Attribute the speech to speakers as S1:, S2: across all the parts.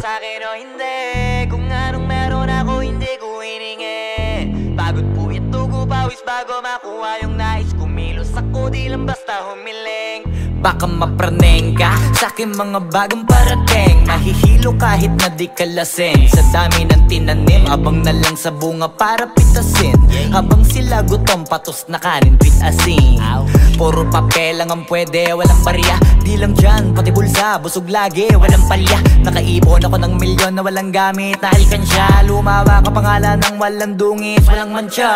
S1: sa'kin o hindi. Kung anong meron ako hindi ko hiningi. Pagod puyat dugo pawis bago makuha yung nais. Kumilos ako di lang basta humiling. Baka mapraneng ka sa'kin mga bagong parating. Mahihilo kahit na di ka lasing. Sa dami ng tinanim, abang na lang sa bunga para pitasin. Habang sila gutom, patos na kanin with asin. Puro papel lang ang pwede, walang barya. Di lang dyan, pati bulsa, busog lagi, walang palya. Nakaipon ako ng milyon na walang gamit na alkansya. Lumawa ka pangalan ng walang dungis, walang mancha.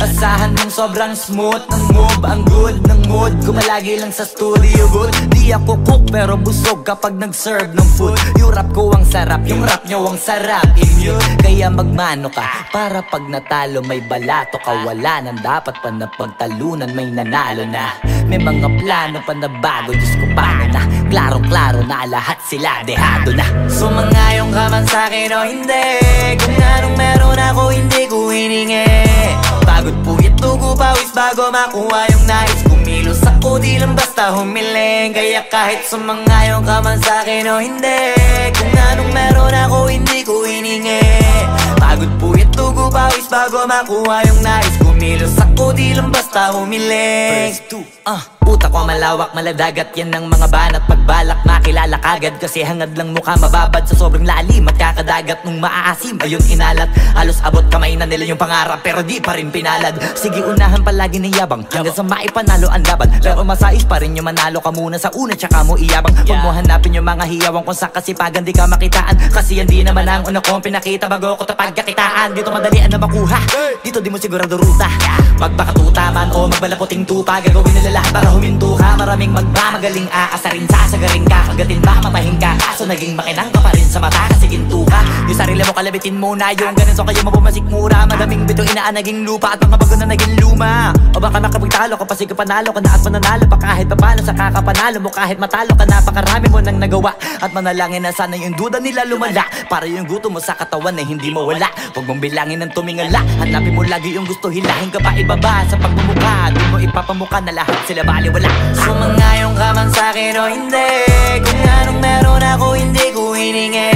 S1: Asahan mong sobrang smooth ng move, ang good ng mood. Kumalagi lang sa studio good. Di ako cook pero busog kapag nag-serve ng food. Yung rap ko ang sarap, yung rap nyo ang sarap. Immune, kaya magmano ka para pag natalo may balato ka. Wala nang dapat pa na pagtalunan, may nanalo na. May mga plano pa na bago, Diyos ko paano na. Klarong-klaro na lahat sila dehado na. Sumangayong ka man sa'kin o hindi. Kung anong meron ako hindi ko hiningi. Pagod puyat dugo pawis bago makuha yung nais. Kumilos ako di lang basta humiling. Kaya kahit sumangayong ka man sa'kin o hindi. Kung anong meron ako hindi ko hiningi. Pagod puyat dugo pawis bago makuha yung nais. Kumilos ako di lang basta humiling. Utak ko malawak, maladagat yan ng mga banat. Pagbalak makilala kagad kasi hangad lang mukha mababad sa sobrang lalim at kakadagat nung maaasim. Ayun inalat, halos abot kamay na nila yung pangarap pero di pa rin pinalad. Sige unahan palagi ng yabang hanggang sa maipanalo ang laban. Pero masais pa rin yung manalo ka muna sa una tsaka mo iyabang. Huwag mo hanapin yung mga hiyawang kung sa kasipagan di ka makitaan. Kasi yan di naman ang una kong pinakita bago ko tapagkakitaan. Dito madalian na makuha, dito di mo sigurado ruta. Magpakatuta man o magbalaputing tupa, gagawin nila lahat para huminto ka. Maraming magmamagaling aasarin, sasagarin ka. Kagatin ba matahin ka, kaso naging makinang ka pa rin sa mata kasi ginto ka. Yung sarili mo kalabitin muna, yung ganito kayo mapumasik mura. Madaming bito inaan naging lupa at mga bago na naging luma. O baka makapagtalo ka pa sige panalo ka na at mananalo pa kahit papano sa kakapanalo mo. Kahit matalo ka napakarami mo nang nagawa at manalangin na sana yung duda nila lumala. Para yung gutom mo sa katawan na hindi mawala. Huwag mong bilangin ng tumingala, hanapin mo lagi yung gusto. Hilahin ka pa ibaba sa pagmumukha, di mo ipapamuka na lahat sila baliwala. Sumangayong ka man sa'kin o hindi. Kung anong meron ako hindi ko hiningi.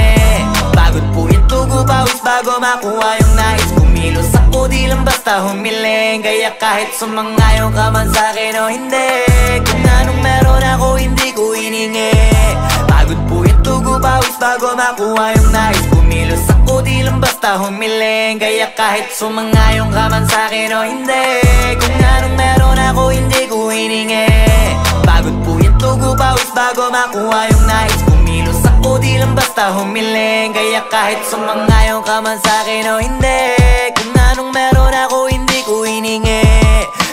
S1: Pagod puyat dugo pawis bago makuha yung nais. Kumilos ako di lang basta humiling. Kaya kahit sumangayong ka man sa'kin o hindi. Kung anong meron ako hindi ko hiningi. Pagod puyat dugo pawis bago makuha yung nais. Kumilos ako di lang basta humiling. Kaya kahit sumangayong ka man sa'kin o hindi. Kung anong meron ako hindi ko hiningi. Pagod puyat dugo pawis bago makuha yung nais. Kumilos ako di lang basta humiling. Kaya kahit sumangayong ka man sa'kin o hindi. Kung anong meron ako hindi ko hiningi.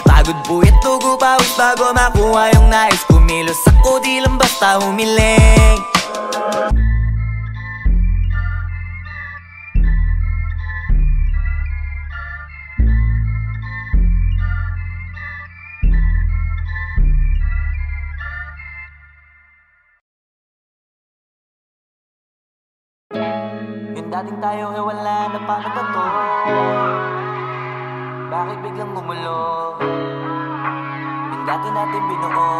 S1: Pagod puyat dugo pawis bago makuha yung nais. Kumilos ako di lang basta humiling. Yung dating tayo ay wala na paano ba to? Bakit biglang gumulo? Yung dati natin binuo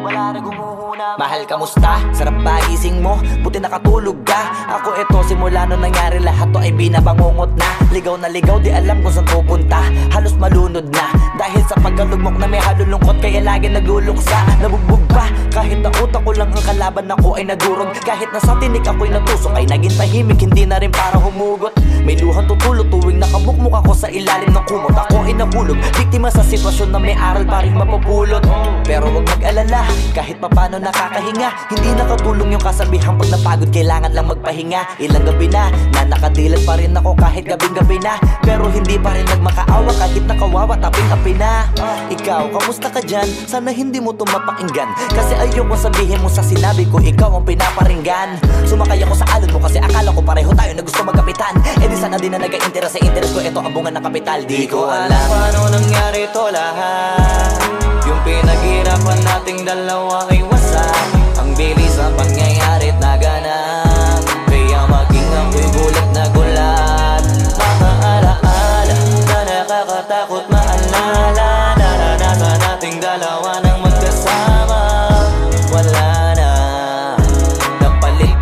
S1: wala na gumuhuna. Mahal kamusta? Sarap ba gising mo? Buti nakatulog ka. Ako eto simula nung nangyari lahat to ay binabangungot na. Ligaw na ligaw di alam kung saan pupunta. Halos malunod na dahil sa pagkalugmok na may halulungkot. Kaya lagi nagluluksa. Nabugbog pa kahit na utak ko lang ang kalaban ako ay nagurog. Kahit na sa tinik ako'y natusok ay naging tahimik. Hindi na rin para humugot. May luhang tutulog tuwing nakabukmuk ako sa ilalim ng kumot. Ako ay nahulog, biktima sa sitwasyon na may aral pa rin mapupulot. Pero wag mag-alala, kahit papano nakakahinga. Hindi nakatulong yung kasabihan pag napagod kailangan lang magpahinga. Ilang gabi na nakadilat pa rin ako kahit gabing-gabi na. Pero hindi pa rin nagmakaawa kahit nakawawa taping-api na. Ikaw, kamusta ka dyan? Sana hindi mo to mapakinggan kasi ayoko sabihin mo sa sinabi ko ikaw ang pinaparinggan. Sumakay ako sa alon mo kasi akala ko pareho tayo na gusto magkapitan. Eh di sana din na nag-interest sa interest ko. Ito ang bunga ng kapital. Di ko alam paano nangyari to lahat. Yung pinaghirapan nating dalawa ay wasak. Ang bilis ang pangyayari't naganap. Kaya maging ako'y gulat na gulat. Mga alaala na nakakatakot maalala. Naranasan nating dalawa nang magkasama. Wala na, napalit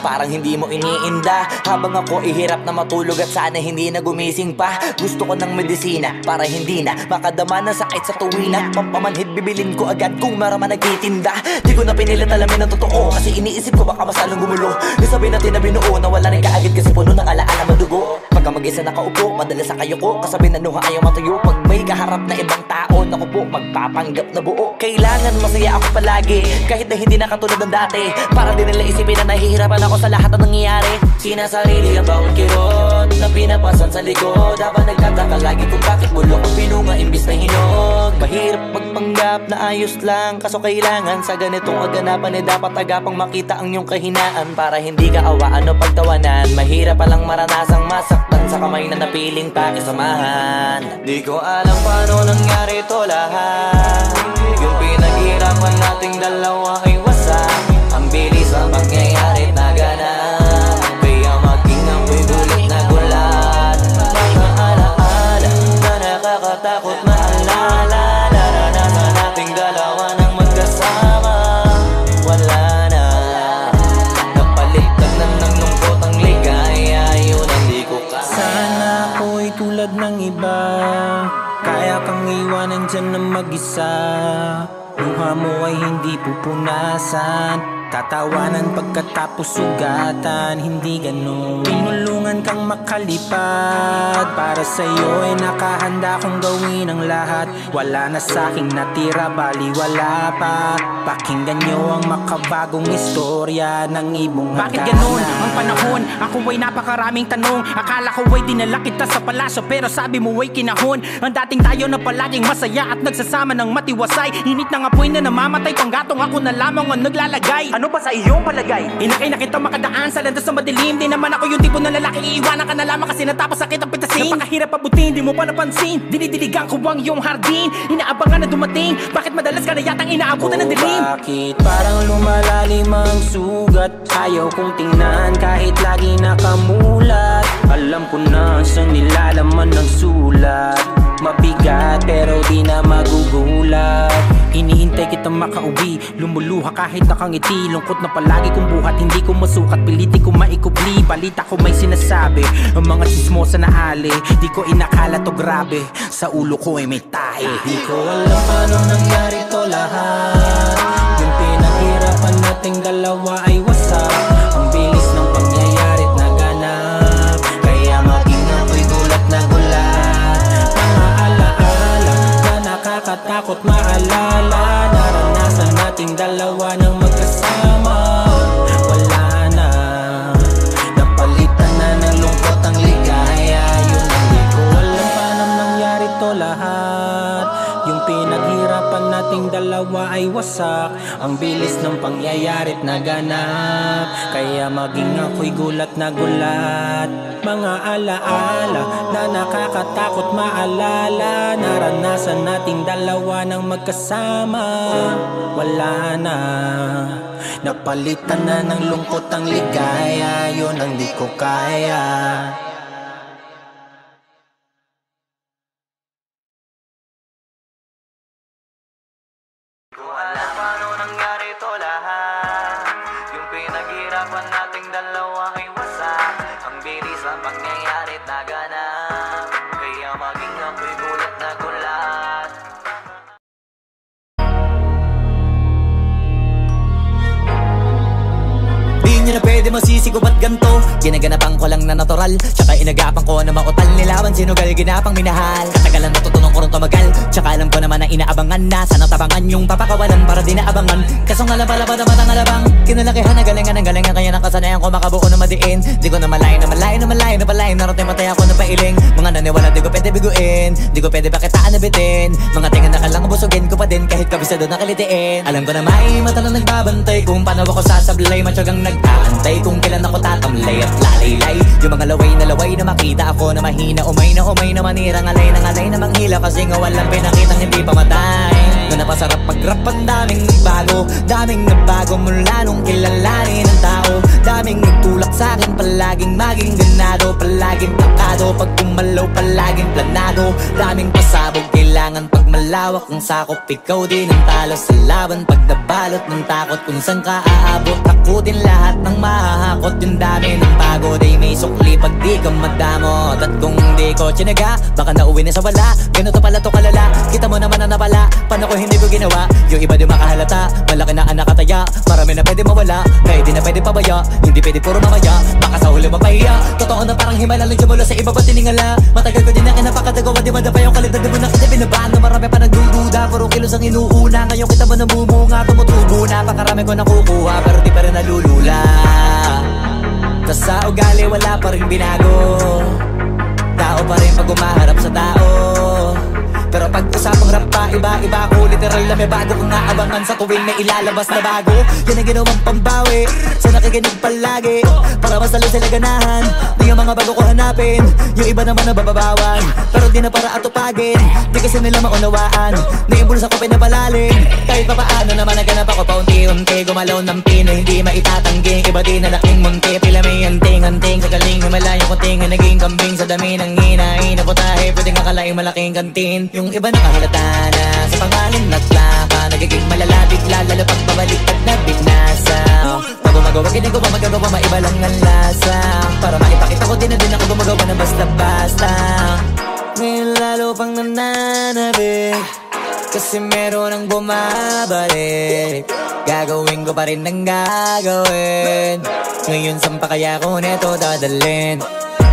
S1: parang hindi mo iniinda. Habang ako ihirap na matulog at sana hindi na gumising pa. Gusto ko ng medisina para hindi na makadama ng sakit sa tuwina. Pampamanhid bibilin ko agad kung marama nagtitinda. Di ko na pinilit alamin ang totoo kasi iniisip ko baka masalong gumulo. Isabi natin na binuo na wala rin kaagad kasi puno ng alaala madugo. Pagka mag-isa nakaupo, madalas sa kayo ko kasabi na nuha ayaw matuyo. Pag may kaharap na ibang tao, naku po, magpapanggap na buo. Kailangan masaya ako palagi kahit na hindi na katulad ng dati. Para din nila isipin na nahihirapan ako sa lahat ng nangyayari. Sinasarili ang bawat kirot na pinapasan sa likod. Habang nagtataka lagi kung bakit bulok ang pinunga imbis na hinog. Mahirap magpanggap na ayos lang, kaso kailangan sa ganitong aganapan dapat agapang makita ang iyong kahinaan. Para hindi ka awaan o pagtawanan. Mahirap palang maranasang masaktan sa kamay na napiling pakisamahan. Di ko alam paano nangyari ito lahat. Yung pinaghirapan nating dalawa ay wasak. Ang bilis ang pangyayari na ganap. Kaya maging ako'y gulat na gulat. Mga alaala na nakakatakot maalala. Naranasan nating dalawa ng magkasama. Wala na, napalitan na ng lungkot ang ligaya. Yun ang di ko kaya.
S2: Sana ako'y tulad ng iba, kaya kang iwanan dyan na mag-isa. Luha mo ay hindi pupunasan, tatawanan pagkatapos sugatan. Hindi ganun, tinulungan kang makalipad. Para sa'yo ay nakahanda kong gawin ang lahat. Wala na sa'king natira, bali wala pa. Pakinggan nyo ang makabagong istorya ng ibong hagana.
S3: Bakit ganun ang panahon? Ako ay napakaraming tanong. Akala ko ay dinala kita sa palasyo, pero sabi mo ay kinahon. Ang dating tayo na palaging masaya at nagsasama ng matiwasay. Init ng apoy na namamatay, panggatong ako na lamang ang naglalagay. Ano ba sa iyong palagay? Inakay na kita makadaan sa landas na madilim. Di naman ako yung tipo na lalaking iiwanan ka na lamang kasi natapos sakit ang pitasin. Napakahirap abutin, di mo pa napansin. Dinidiligan ko ang iyong hardin. Inaabangan na dumating. Bakit madalas ka na yatang inaabutan ng dilim?
S2: Bakit parang lumalalim ang sugat? Ayaw kong tingnan kahit lagi nakamulat. Alam ko na sa nilalaman ng sulat. Mabigat pero di na magugulat. Hinihintay kitang makauwi, lumuluha kahit nakangiti. Lungkot na palagi kong buhat, hindi ko masukat. Piliti ko maikubli, balita ko may sinasabi. Ang mga sismosa na ali, di ko inakala to grabe. Sa ulo ko ay may tahi. Di ko alam paano nangyari to lahat. Yung pinaghirapan nating dalawa ay wasak. Ang bilis ng pangyayari't naganap. Kaya maging ako'y gulat na gulat. Mga alaala na nakakatakot maalala. Naranasan nating dalawa ng magkasama. Wala na, napalitan na ng lungkot ang ligaya. Yun ang di ko alam paano nangyari to lahat. Yung pinaghirapan nating dalawa ay wasak. Ang bilis ng pangyayari't naganap. Kaya maging ako'y gulat na gulat. Mga alaala na nakakatakot maalala. Naranasan nating dalawa ng magkasama. Wala na, napalitan na ng lungkot ang ligaya. Yun ang di ko kaya.
S1: Ko alam paano nangyari to lahat. Yung pinaghirapan nating dalawa ay wasak. Ang bilis ang pangyayari't naganap. Kaya maging ako'y gulat na gulat. Di nyo na pwede masisi ko ba't ganto. Ginaganapan ko lang na natural. Tsaka inagapan ko na mautal nilawan. Sinugal ginapang minahal. Katagalan natutunan ko rin tumagal. Tsaka alam ko naman na inaabangan na. Sana tabangan yung papakawalan para di naabangan. Kaso nga lapalabad ang matang alabang. Kinalakihan na galingan ng galingan. Kaya nakasanayan ko makabuo na madiin. Di ko na malayo na malayo na malayo na palayo. Naroon matay ako na pailing. Mga naniwala di ko pwede biguin. Di ko pwede bakitaan na bitin. Mga tingan na kalang busugin ko pa din. Kahit kabisado na kalitiin. Alam ko na may mata na nagbabantay. Kung paano ako sasablay. Matyagang nag-aantay. Kung kailan ako tatamlay at lalaylay. Yung mga laway na makita ako na mahina. Umay na manira. Ngalay na manghila. Kasi nga walang pinakitang hindi pamatay. Na napasarap mag-rap ang daming nagbago. Daming nagbago mula nung kilalanin ang tao. Daming nagtulak sa'kin. Palaging maging ganado. Palaging takado. Pag kumalaw palaging planado. Daming pasabog kailangan pag malawak ang sakop. Ikaw din ang talo sa laban pag nabalot ng takot. Kung saan ka aabot, ako din lahat ng mahahakot. Yung dami ng pagod ay may sukli pag di ka madamot. At kung di ko tsinaga, baka nauwi na sa wala. Ganito pala to kalala, kita mo naman ang napala. Paano ko hindi ko ginawa, yung iba di makahalata. Malaki na ang nakataya, marami na pwede mawala. Kaya di na pwede pabaya, hindi pwede puro mamaya. Baka sa huli mapahiya, totoo na parang himala lang mula sa iba pa tiningala. Matagal ko din na kinapakatagawa, di madapa yung kalidad. Di mo na kita binabaan na marami pa nagdududa. Puro kilos ang inuuna, ngayon kita mo namumunga. Tumutubo na, pakarami ko nakukuha, pero di pa rin nalulula. Tas sa ugali wala pa rin binago, tao pa rin pag umaharap sa tao. Pero pag usapang rap pa, iba-iba ko. Literal na may bago kong naabangan sa tuwing may ilalabas na bago. Yan ang ginawang pambawi sa nakikinig palagi, para mas lalo sila ganahan. Di yung mga bago ko hanapin, yung iba naman nabababawan. Pero di na para atupagin, di kasi nila maunawaan. Naibulsa ko pinapalalim, kahit pa paano naman naganap ako paunti-unti. Gumalaw ng pino, hindi maitatanggi. Iba di na laking munti, pila may anting-anting. Sa galing himalayang kunting, naging kambing sa dami ng hinahin. Naputahe, pwedeng akalaing malaking kantin. Yung iba nakahalata na sa pangalan at plaka, nagiging malala bigla, lalo pag pabaliktad na binasa. Pag gumagawa, hindi ko pa magagawa, maiba lang ang lasa. Para maipakita ko din na din ako gumagawa ng basta-basta. Ngayon lalo pang nananabik, kasi meron ang bumabalik. Gagawin ko pa rin ang gagawin. Ngayon saan pa kaya ko neto dadalhin?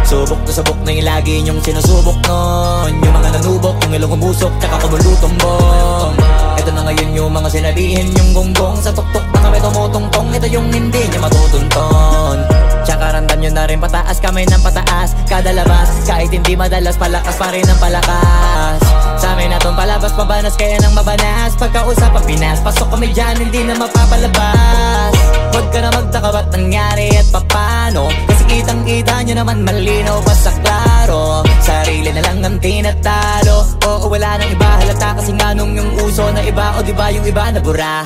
S1: Subok na yung lagi niyong sinusubok nun. Yung mga nanubok, yung ilong umusok, tsaka kumulutong bong. Ito na ngayon yung mga sinabihin yung gonggong. Sa tuktok na kami tumutungtong, ito yung hindi niya matutunton. Tsaka randam nyo na rin pataas, kamay ng pataas kada labas. Kahit hindi madalas, palakas pa rin ang palakas. Sa amin na tong palabas, pabanas kaya nang mabanas. Pagkausap ang Pinas, pasok kami dyan, hindi na mapapalabas. Huwag ka na magtaka ba't nangyari at papano, kasi kitang-kita nyo naman malinaw pa sa klaro. Sarili na lang ang tinatalo, oo wala nang iba halata. Kasi nga nung yung uso na iba, o diba yung iba na bura.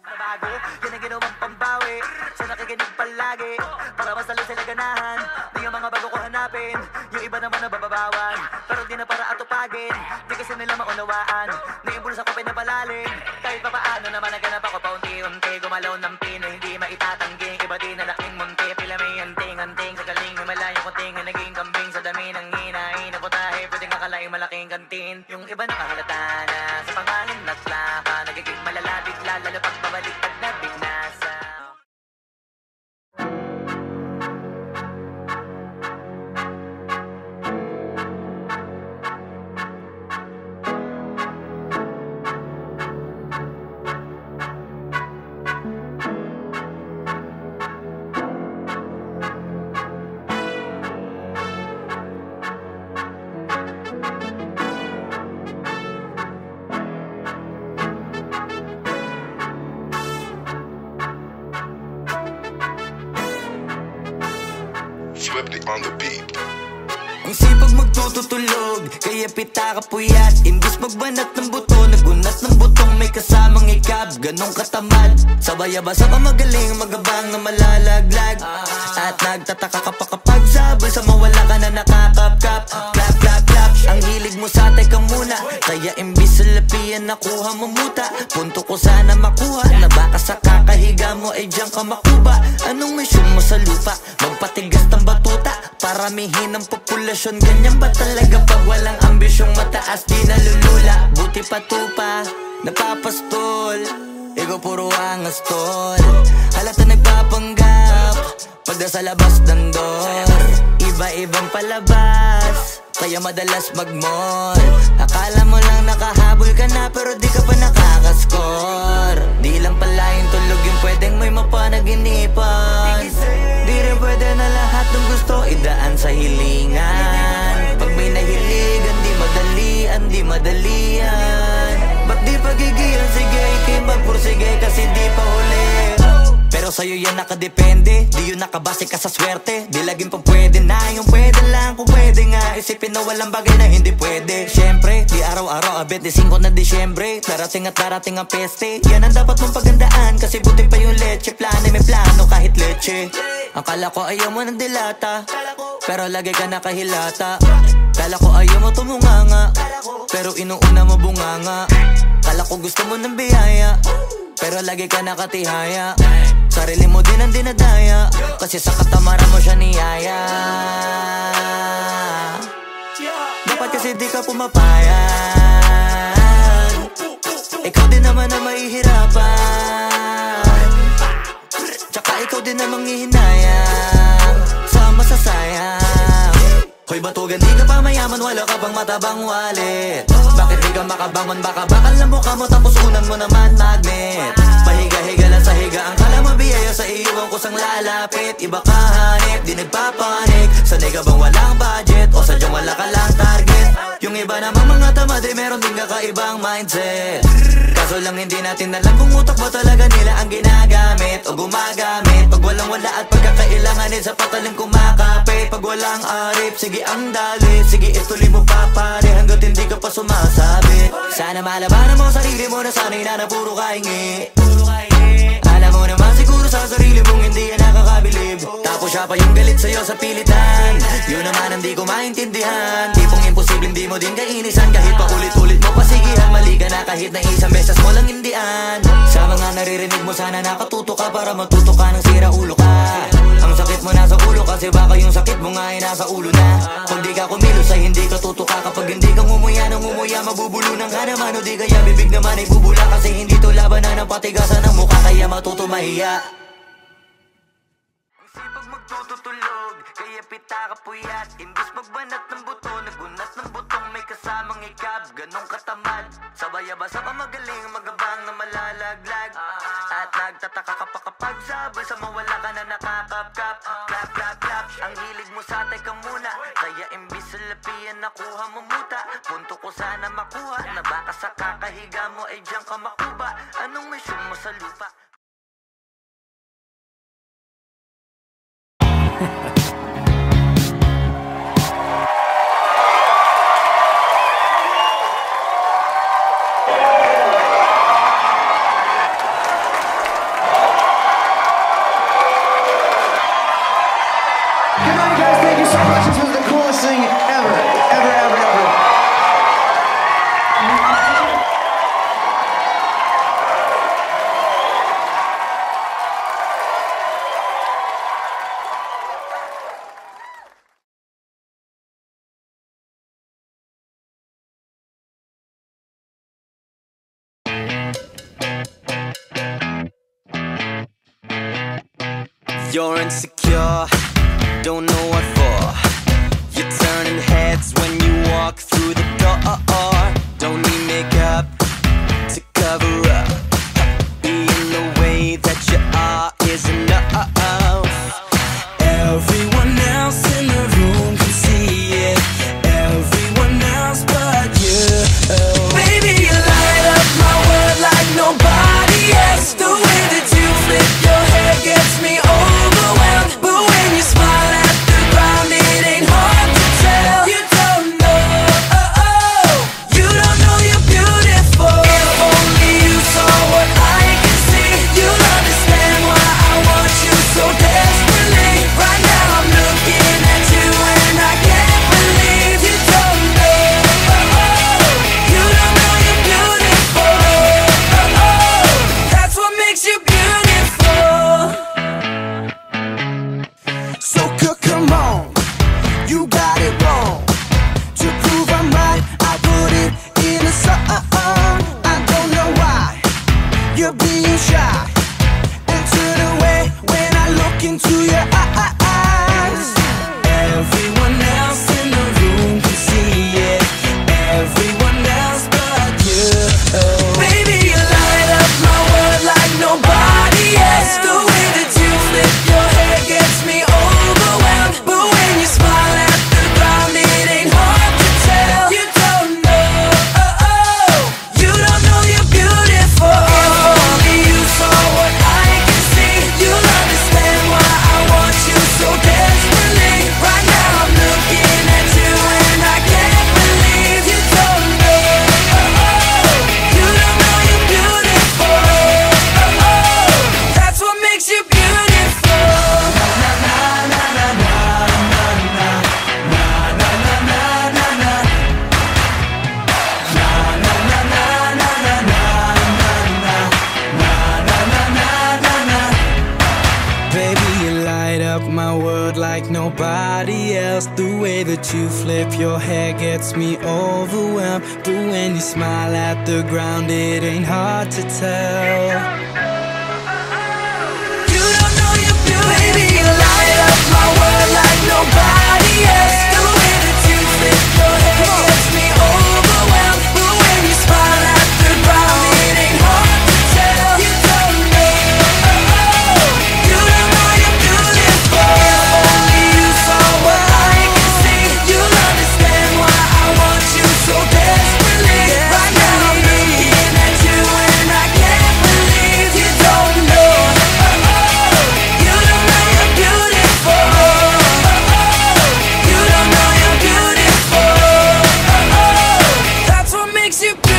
S1: Nabago, yan ang ginawang pambawi sa nakikinig palagi, para mas lalo sila ganahan. Di yung mga bago ko hanapin, yung iba naman nabababawan. Pero di na para atupagin, di kasi nila maunawaan. Naimbulsa ko pinapalalim, kahit pa paano naman naganap ako paunti-unti. Gumalaw ng pino, hindi maitatanggi. Iba di na laking munti, pila may anting-anting. Sa galing himalayang kunting, naging kambing sa dami ng hinahin. Naputahe, pwedeng akalaing malaking kantin. Yung iba nakahalata na sa pangalan at plaka, nagiging malala bigla, lalo pag pabaliktad na binasa.
S4: On the beat.
S1: Ang sipag magtututulog, kaya pita ka puyat. Imbis magbanat ng buto, nagunat ng butong may kasamang ikab. Ganong katamad, sabay-abasa ka magaling, magabang na malalaglag. At nagtataka ka pa kapag sabay sa mawala ka na nakakapkap. Clap, clap, clap, ang hilig mo sa teka muna, kaya imbis sa lapian nakuha mo muta. Punto ko sana makuha, na baka sa kakahiga mo ay diyan ka makuba. Anong mission mo sa lupa? Magpatigas ng batuta, paramihin ang populasyon. Ganyan ba talaga pag walang ambisyong mataas? Di nalulula, buti patupa, napapastol. Ego puro angas tol, halata nagpapanggap pag nasa labas ng door. Iba-ibang palabas, kaya madalas mag-mall. Akala mo lang nakahabol ka na, pero di ka pa nakakascore. Di lang pala yung tulog yung pwedeng may mapanaginipan. Di rin pwede na lahat ng gusto idaan sa hilingan. Pag may nahiligan, di madalian. Ba't di pagigilan, sige, magpursige kasi di pa huli. Pero sa'yo yan nakadepende, di yun nakabase ka sa swerte. Di laging pa pwede na, yung pwede lang kung pwede nga. Isipin na walang bagay na hindi pwede. Siyempre, di araw-araw, 25 na Disyembre. Darating at darating ang peste, yan ang dapat mong pagandaan. Kasi buti pa yung leche, plano may plano kahit leche. Akala ko ayaw mo ng dilata, pero lagi ka nakahilata. Kala ko ayaw mo tumunganga, pero inuuna mo bunganga. Kala ko gusto mo ng biyaya, pero lagi ka nakatihaya. Sarili mo din ang dinadaya, kasi sa katamaran mo siya niyaya. Dapat kasi di ka pumapayag, ikaw din naman ang mahihirapan. Tsaka ikaw din ang manghihinayang sa masasayang. Hoy batugan, di ka pa mayaman, wala ka pang matabang wallet. Bakit di ka makabangon, baka bakal na mukha mo, tapos unan mo naman magnet. Pahiga-higa lang sa higa, ang kala mabiyaya sa iyo ang kusang lalapit. Iba ka hanip, di nagpapanik. Sanay ka bang walang budget, o sadyang wala ka lang target? Yung iba namang mga tamad, meron din kakaibang mindset. Kaso lang hindi natin alam kung utak ba talaga nila ang ginagamit o gumagamit. Pag walang wala at pagkakailanganin, sa patalim kumakapit. Pag walang arip, sige ang dali, sige ituloy mo pa pare, hanggat hindi ka pa sumasabi. Sana malabanan mo sarili mo na sanay na puro kahingi. Alam mo naman siguro sa sarili mong hindi yan nakakabilib. Tapos siya pa yung galit sa'yo sa pilitan. Yun naman ang di ko maintindihan. Tipong imposible hindi mo din kainisan, kahit pa ulit-ulit mo pasigihan. Mali ka na kahit na isang beses mo lang hindian. Sa mga naririnig mo sana nakatuto ka, para matuto ka ng sira ulo ka. Ang sakit mo nasa ulo, kasi baka yung sakit mo nga ay nasa ulo na. Pag di ka kumilos ay hindi ka tutuka. Kapag hindi ka ngumuya ng ngumuya, mabubulunan ka naman. O di kaya bibig naman ay bubula, kasi hindi to labanan ng patigasan ng mukha, kaya matuto mahiya. Ang sipag magtututulog, kaya pita ka puyat. Imbis magbanat ng buto, nagunat ng butong may kasamang ikab. Ganong katamad, sabay-abasa ka magaling, magabang na malalaglag. At nagtataka ka pa kapag sabay sa mawala ka na nakakapkap. Clap, clap, clap, ang hilig mo sa teka muna, kaya imbis sa lapian nakuha mo muta. Punto ko sana makuha, na baka sa kakahiga mo ay diyan ka makuba. Anong mission mo sa lupa?
S4: Come on, guys, thank you so much. This was the coolest thing ever.
S1: You're insecure, don't know what for. You're turning heads when you walk through the door. Don't need makeup to cover up. Being the way that you are is enough. Everyone else in the room can see it, everyone else but you. Baby, you light up my world like nobody else. The way that you flip your hair gets me overwhelmed, but when you smile at the crowd
S5: nobody else. The way that you flip your hair gets me overwhelmed. But when you smile at the ground, it ain't hard to tell. You don't know you're beautiful. Baby, you light up my world like nobody else. The way that you flip your hair gets me overwhelmed. But when you smile at the ground, it ain't hard to tell. You don't know. You don't know you're beautiful. Only you saw what I can see. You'll understand why I want you so desperately. Right now I'm looking at you and I can't believe you don't know. You don't know you're beautiful. You don't know you're beautiful. That's what makes you beautiful.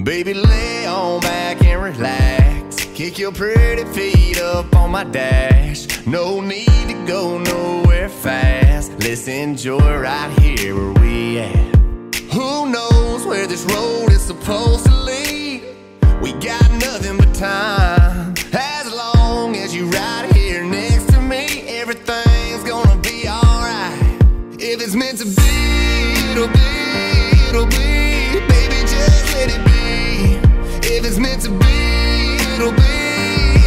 S6: Baby, lay on back and relax. Kick your pretty feet up on my dash. No need to go nowhere fast. Let's enjoy right here where we at. Who knows where this road is supposed to lead? We got nothing but time. As long as you right here next to me, everything's gonna be alright. If it's meant to be, it'll be, it'll be. Baby, just let it be. If it's meant to be, it'll be,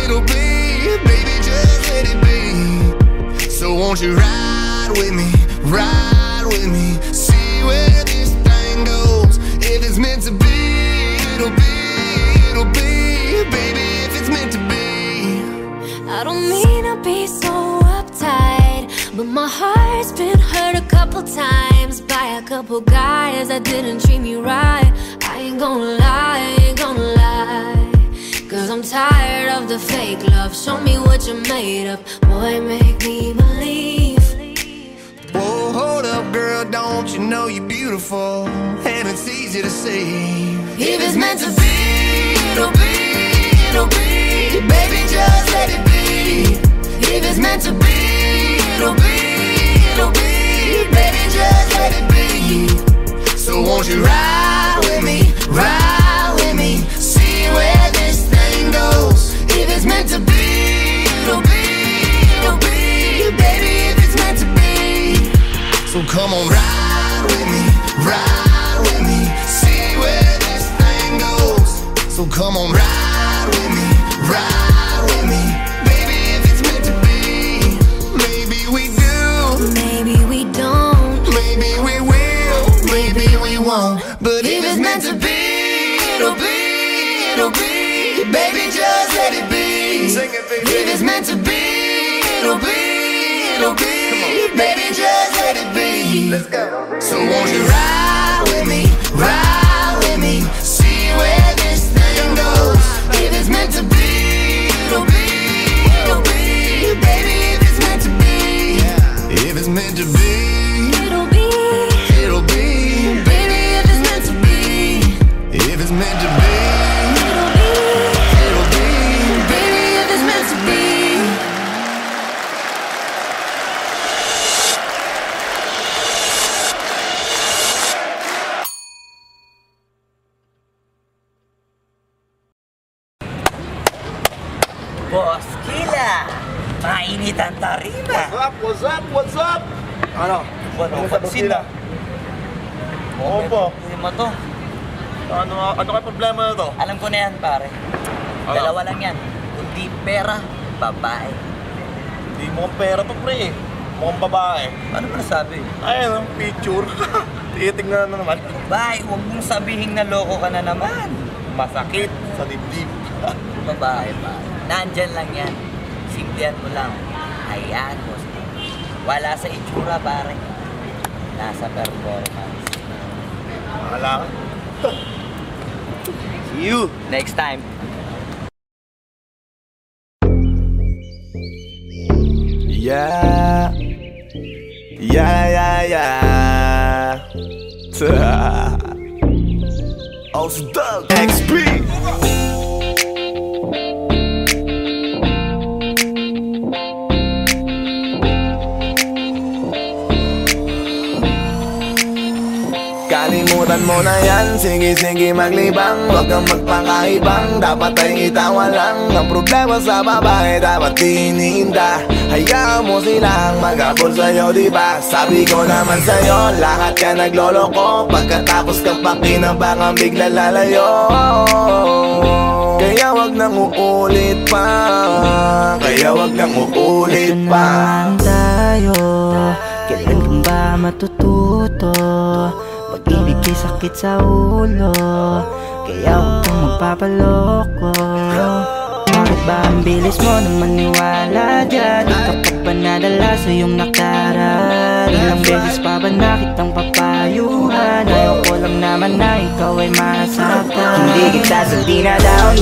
S6: it'll be. Baby, just let it be. So won't you ride with me, ride with me, see where this thing goes. If it's meant to be, it'll be, it'll be. Baby, if it's meant to be.
S7: I don't mean to be so uptight, but my heart's been hurt a couple times by a couple guys that didn't treat me right. I ain't gonna lie, I ain't gonna lie, 'cause I'm tired of the fake love. Show me what you're made of, boy, make me believe.
S6: Whoa, hold up, girl, don't you know you're beautiful? And it's easy to see.
S7: If it's meant to be, it'll be, it'll be.
S6: Baby, just let it be.
S7: If it's meant to be, it'll be, it'll be.
S6: Baby, just let it be. So won't you ride with me, ride with me, see where this thing goes. If it's meant to be, it'll be, it'll be. Baby, if it's meant to be. So come on, ride with me, ride with me, see where this thing goes. So come on, ride with me, ride with me. Baby, if it's meant to be. Maybe we do,
S7: Maybe we don't,
S6: maybe we will, maybe we won't. But if it's meant to be, it'll be, it'll be. Baby, just let it be. Sing it, baby. If it's meant to be, it'll be, it'll be. Baby, just let it be. Let's go. So won't you ride with me, ride with me, see where this thing goes. If it's meant to be, it'll be, it'll be. Baby, if it's meant to be, if it's meant to be,
S7: it'll be,
S6: it'll be. Baby, if it's meant to be, if it's meant to be,
S7: it'll be,
S6: it'll be.
S7: baby, if it's meant to be.
S1: Boss Kila, mainit ang tarima.
S8: What's up? What's up? Ano?
S1: Ano, pansin na.
S8: Oo po.
S1: Hindi mo to.
S8: Ano kayo problema na to?
S1: Alam ko na yan, pare. Dalawa lang yan. Kundi pera, babae.
S8: Hindi mukhang pera to, pre. Mukhang babae.
S1: Ano ba nasabi?
S8: Ayun, picture. Titignan na naman.
S1: Babae, huwag mong sabihin na loko ka na naman.
S8: Masakit sa dibdib.
S1: Babae, pare. Nandyan lang yan. Simplihan mo lang. Hayaan mo. Wala sa itsura, pare. Nasa performance.
S8: Wala ka. See you.
S1: Next time.
S6: Yeah, yeah, yeah, yeah. Aus Doug XP. Kalimutan Kalimutan mo na yan, sige maglibang. Huwag kang magpakaibang, dapat ay itawa lang. Ang problema sa babae, dapat tinihinda. Hayaan mo silang mag-abol sa'yo, diba? Sabi ko naman sa'yo, lahat ka nagloloko. Pagkatapos ka pakinabangan, bigla lalayo. Kaya wag nang uulit pa, kaya wag nang uulit pa.
S2: Ito naman tayo, kailan kang ba matututo? Pag-ibig kay sakit sa ulo, kaya wag kang magpapaloko. Bakit ba ang bilis mo na maniwala dyan? Di ka pa ba nadala sa iyong nakaraan? Ilang beses pa ba nakitang papayuhan? Ayaw ko lang naman na ikaw ay masaktan. Hindi kita sabi na down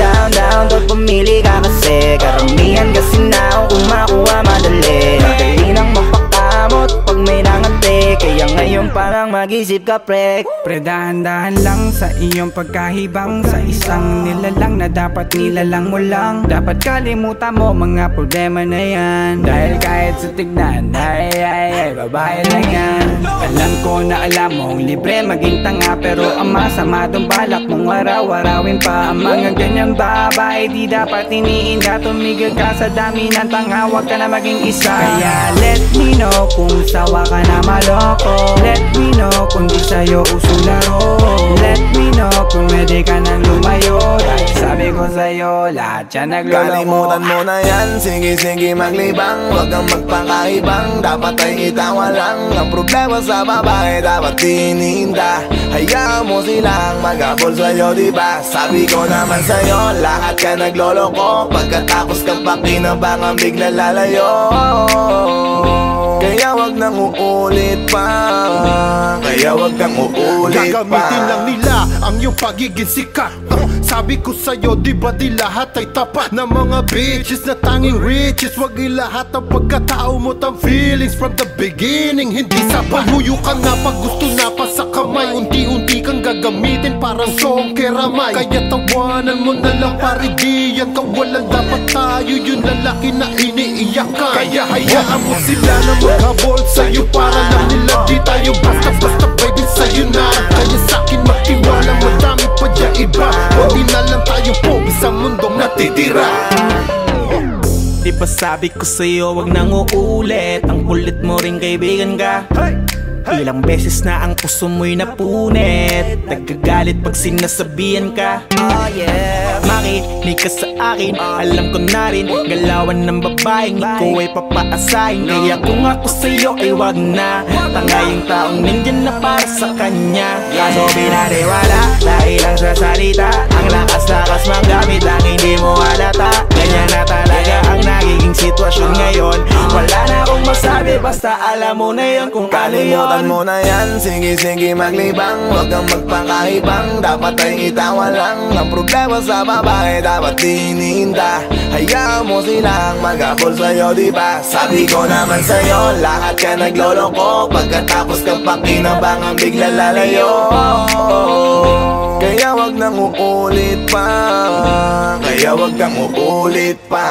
S2: Doon pumili ka kasi karamihan kasi na kung makuha madali. Madali nang magpakamot pag may nangante. Kaya ngayon parang mag-isip ka pre.
S3: Pre, dahan-dahan lang sa iyong pagkahibang. Sa isang nilalang na dapat nilalang mo lang. Dapat kalimutan mo mga problema na yan. Dahil kahit sa tignan, ay, babae lang yan. Alam ko na alam mong libre maging tanga, pero ang masama dong balak mong araw-arawin pa. Ang mga ganyang babae di dapat iniinda. Tumigil ka sa dami ng tanga, huwag ka na maging isa. Kaya let me know kung sawa ka na maloko. Let me know kung di sa'yo uso laro. Let me know kung pwede ka nang lumayo. Dahil sabi ko sa'yo, lahat yan nagloloko.
S6: Kalimutan mo na yan, sige maglibang. Huwag kang magpakaibang, dapat ay itawa lang. Ang problema sa babae, dapat tinihinda. Hayaan mo silang mag-abol sa'yo, diba? Sabi ko naman sa'yo, lahat ka nagloloko. Pagkatapos kang pakinabangan, bigla lalayo. Kaya wag nang uulit pa, kaya wag nang uulit pa.
S9: Gagamitin lang nila ang iyong pagiging sikat. Sabi ko sa'yo, di ba di lahat ay tapat na mga bitches na tanging riches. Wag ilahat ang pagkatao mo tang feelings from the beginning. Hindi sapat, huyo ka na pag gusto na pa sa kamay. Unti-unti kang gagamitin parang song keramay. Kaya tawanan mo na lang pare, di yan kawalan. Dapat tayo yung lalaki na iniiyakan. Kaya hayaan mo sila na maghabol sa'yo, para lang nila di tayo basta-basta baby sa'yo na. Kaya sa'kin magtiwala, madami pa dyan iba. Huwag na lang tayo pogi sa mundong natitira.
S3: Di ba sabi ko sa'yo, wag nang uulit. Ang kulit mo rin kaibigan ka. Ilang beses na ang puso mo'y napunit. Nagkagalit pag sinasabihan ka. Oh yeah, makinig ka sa akin. Alam ko na rin, galawan ng babaeng ikaw ay papaasahin. Kaya kung ako sa'yo ay wag na. Tanga yung taong nandyan na para sa kanya. Kaso binariwala dahil lang sa salita. Ang lakas-lakas magamit lang hindi mo halata. Ganyan na talaga ang nagiging sitwasyon ngayon. Wala na akong masabi, basta alam mo na yun kung paano yun.
S6: Kalimutan mo na yan, sige maglibang. Huwag kang magpakaibang, dapat ay itawa lang. Ang problema sa babae, dapat tinihinda. Hayaan mo silang mag-abol sa'yo, diba? Sabi ko naman sa'yo, lahat ka nagloloko. Pagkatapos kang pakinabangan, bigla lalayo. Kaya wag nang uulit pa, kaya wag nang uulit pa.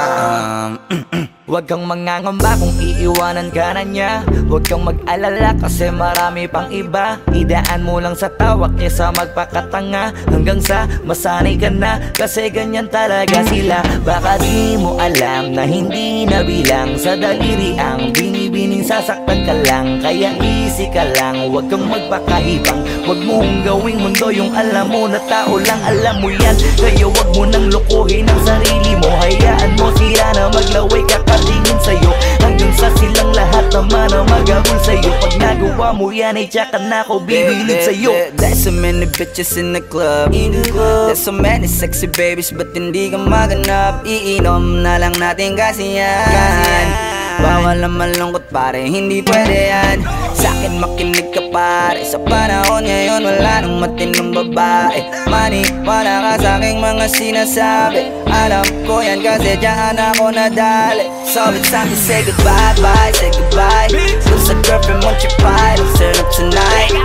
S1: Huwag kang mangangamba kung iiwanan ka na niya. Huwag kang mag-alala kasi marami pang iba. Idaan mo lang sa tawak niya sa magpakatanga, hanggang sa masanay ka na, kasi ganyan talaga sila. Baka di mo alam na hindi na bilang sa daliri ang binibining sasaktan ka lang. Kaya easy ka lang, huwag kang magpakaibang. Huwag mong gawing mundo yung alam mo na tao lang alam mo yan. Kaya huwag mo nang lokohin ang sarili mo. Hayaan mo sila na maglaway kakatingin sa'yo, hanggang sa silang lahat naman ang mag-abol sa'yo. Pag nagawa mo yan ay tsaka na ako bibilid sa'yo.
S2: There's so many bitches in the club. There's so many sexy babies, but hindi ka maganap. Iinom na lang natin kasi yan. Bawal na malungkot pare, hindi pwede yan. Sa'kin makinig ka pare, sa panahon ngayon wala nang matinong babae. Maniwala ka sa'king mga sinasabi, alam ko yan kasi dyan ako nadali. So it's time to say goodbye, bye, say goodbye. Dun sa girlfriend mo chipay, let's turn up tonight.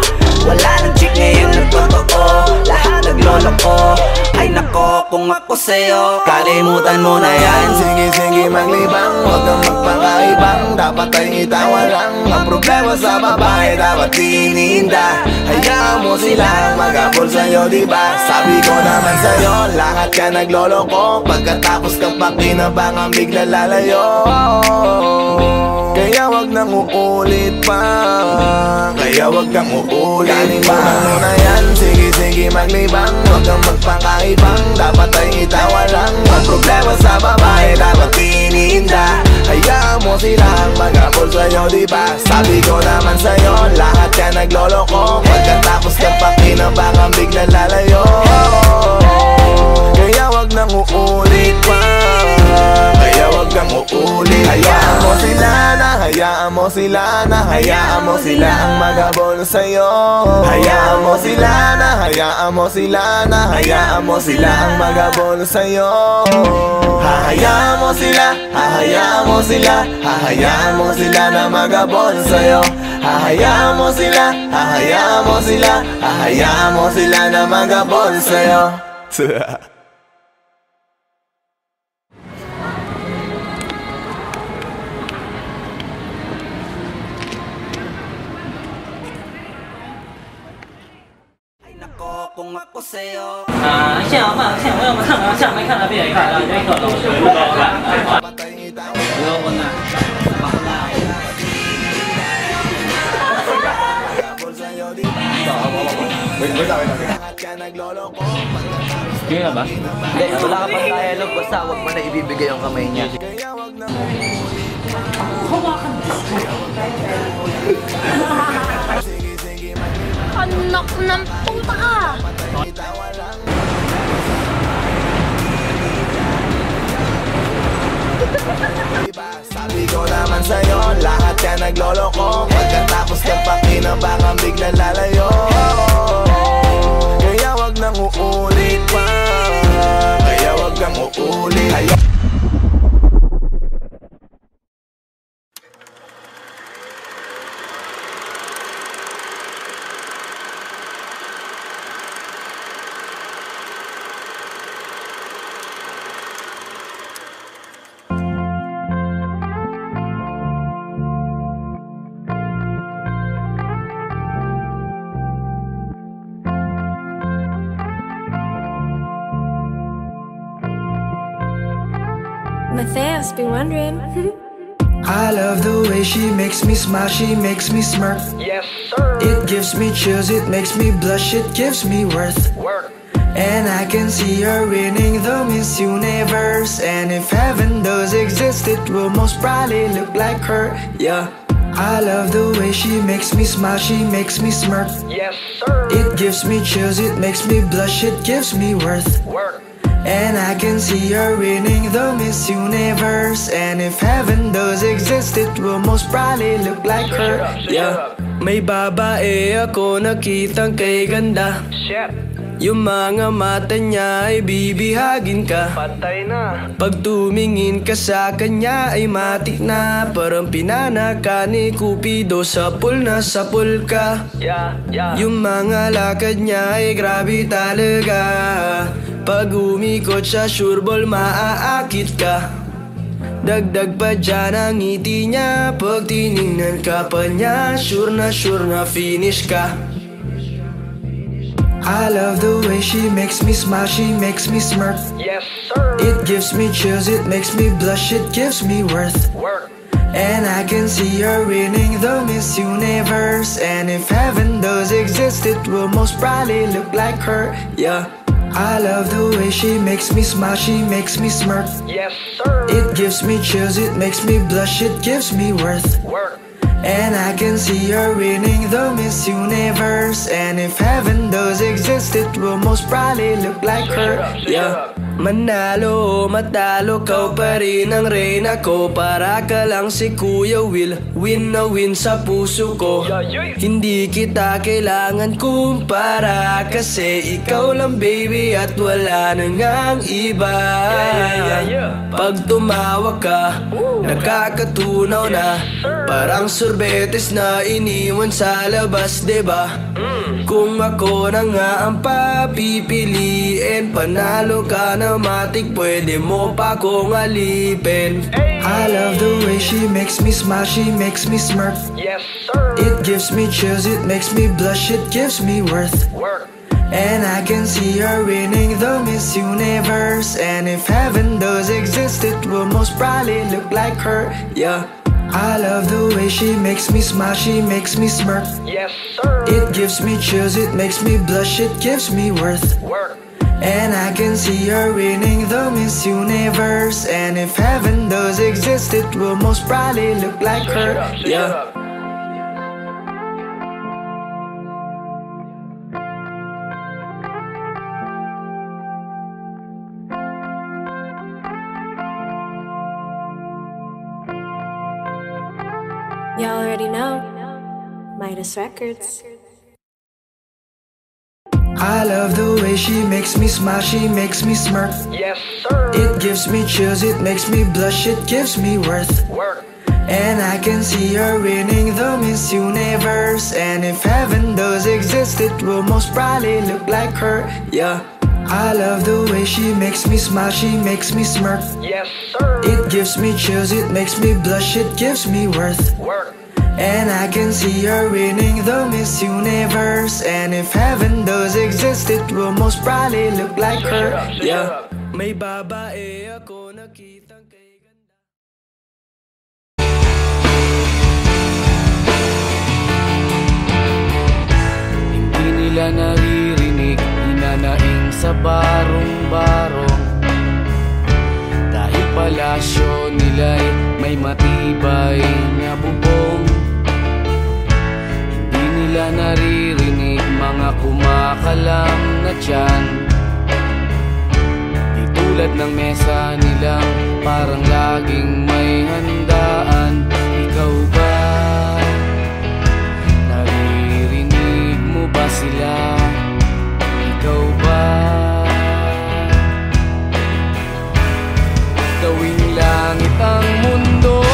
S2: Wala nang chick ngayon na totoo, lahat nagloloko. Ay nako, kung ako sa'yo. Kalimutan mo na yan.
S6: Sige maglibang, huwag kang magpakaibang. Dapat ay itawa lang. Ang problema sa babae dapat tininda. Hayaan mo sila mag-apol sa'yo, diba? Sabi ko naman sa'yo, lahat ka nagloloko. Pagkatapos kang pakinabangang bigla lalayo. Kaya wag nang uulit pa. Kaya wag kang uulit. Kalimutan mo na yan. Sige maglibang, huwag kang magpakaibang. Dapat ay itawa lang. Ang problema sa babae dapat tininda. Hayaan mo silang mag-apol sa'yo, diba? Sabi ko naman sa'yo, lahat ka nagloloko. Pagkatapos kang pakinabangang bigla lalayo. Kaya wag nang uulit pa. Kaya wag kang uulit. Hayaan mo sila na, hayaan mo sila na, hayaan mo sila ang mag-abol sa'yo. Hayaan mo sila na, hayaan mo sila na, hayaan mo sila ang mag-abol sa'yo. Hahayaan mo sila, hahayaan mo sila, hahayaan mo sila na mag-abol sa'yo. Hahayaan mo sila, hahayaan mo sila, hahayaan mo sila na mag-abol sa'yo.
S2: Kung ako sa'yo.
S3: 现在慢，现在要么看啊，下没看到别人看了，这个老师不高看。不要问啊。Sige ba?
S1: Hindi, wala ka pang dialogue. Basta huwag mo na ibibigay yung kamay niya.
S7: Anak ng puta ka!
S6: Sabi ko naman sa'yo, lahat ka nagloloko. Pagkatapos kang pakinabangang bigla lalayo. Kaya wag nang uulit pa. Kaya wag kang uulit.
S7: Matthias be wondering.
S5: I love the way she makes me smile, she makes me smirk.
S10: Yes, sir.
S5: It gives me chills, it makes me blush, it gives me worth.
S10: Work.
S5: And I can see her winning the Miss Universe. And if heaven does exist, it will most probably look like her. Yeah. I love the way she makes me smile, she makes me smirk.
S10: Yes, sir.
S5: It gives me chills, it makes me blush, it gives me worth.
S10: Work.
S5: And I can see her winning the Miss Universe. And if heaven does exist, it will most probably look like her. Yeah. May babae ako nakitang kay ganda.
S10: Shit.
S5: Yung mga mata niya ay bibihagin ka.
S10: Patay na.
S5: Pag tumingin ka sa kanya ay matik na. Parang pinanaka ni Cupido, sapul na sapul ka.
S10: Yeah.
S5: Yung mga lakad niya ay grabe talaga. Pag umikot siya, sure ball maaakit ka. Dagdag pa dyan ang ngiti niya. Pag tinignan ka pa niya, sure na finish ka. I love the way she makes me smile, she makes me smirk.
S10: Yes, sir.
S5: It gives me chills, it makes me blush, it gives me worth.
S10: Work.
S5: And I can see her winning the Miss Universe. And if heaven does exist, it will most probably look like her. Yeah. I love the way she makes me smile, she makes me smirk.
S10: Yes, sir.
S5: It gives me chills, it makes me blush, it gives me worth.
S10: Work.
S5: And I can see her winning the Miss Universe. And if heaven does exist, it will most probably look like her. Yeah.
S11: Manalo o matalo, kau pa rin ang reyna ko. Para ka lang si Kuya Will, win na win sa puso ko. Hindi kita kailangan kumpara, kasi ikaw lang baby at wala na ngang iba. Pag tumawag ka, nakakatunaw na. Parang sorbetes na iniwan sa labas, diba? Kung ako na nga ang papipiliin, panalo ka na matik, pwede mo pa kong alipin. I love the way she makes me smile, she makes me smirk. It gives me chills, it makes me blush, it gives me worth. And I can see her winning the Miss Universe. And if heaven does exist, it will most probably look like her, yeah. I love the way she makes me smile, she makes me smirk. It gives me chills, it makes me blush, it gives me worth. And I can see her winning the Miss Universe. And if heaven does exist, it will most probably look like her, yeah.
S12: Y'all already know, Midas Records.
S11: I love the way she makes me smile, she makes me smirk. It gives me chills, it makes me blush, it gives me worth. And I can see her winning the Miss Universe. And if heaven does exist, it will most probably look like her, yeah. I love the way she makes me smile, she makes me smirk. It gives me chills, it makes me blush, it gives me worth. And I can see her winning the Miss Universe. And if heaven does exist, it will most probably look like her, yeah. May babae ako nakitang kay ganda.
S13: Hindi nila naririnig, hinanaing sa barong-barong. Dahil palasyo nila'y may matibay na bubong. Hindi nila naririnig mga kumakalam na tiyan. Di tulad ng mesa nilang parang laging may handaan. Ikaw ba? Naririnig mo ba sila? Ikaw ba? Gawing langit ang mundo,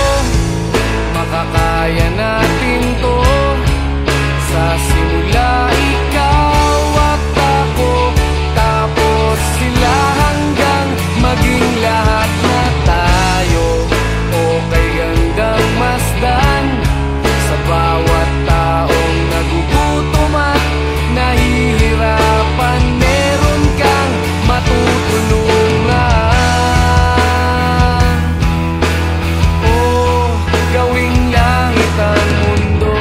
S13: makakaya natin to. Sa simula ikaw at ako, tapos sila hanggang maging lahat na tayo. Okay hanggang masdan sa bawat taong nagugutom at nahihirapan. Meron kang matutulungan. Gawing langit ang mundo.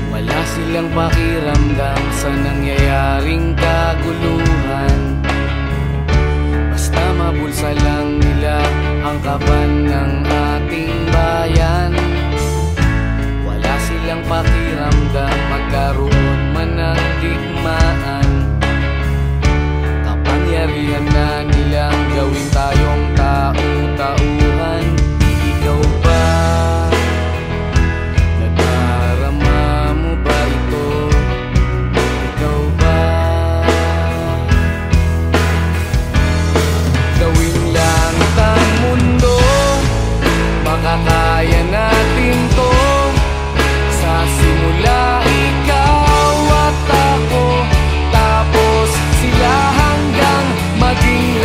S13: Wala silang pakiramdam sa nangyayaring kaguluhan. Basta mabulsa lang nila ang kaban ng ating bayan. Wala silang pakiramdam magkaroon man ng digmaan. Kapangyarihan na nilang gawin tayong tau-tauhan. Ikaw ba? Nadarama mo ba ito? Ikaw ba? Gawing langit ang mundo, makakaya natin to. Sa simula ikaw at ako, tapos sila hanggang maging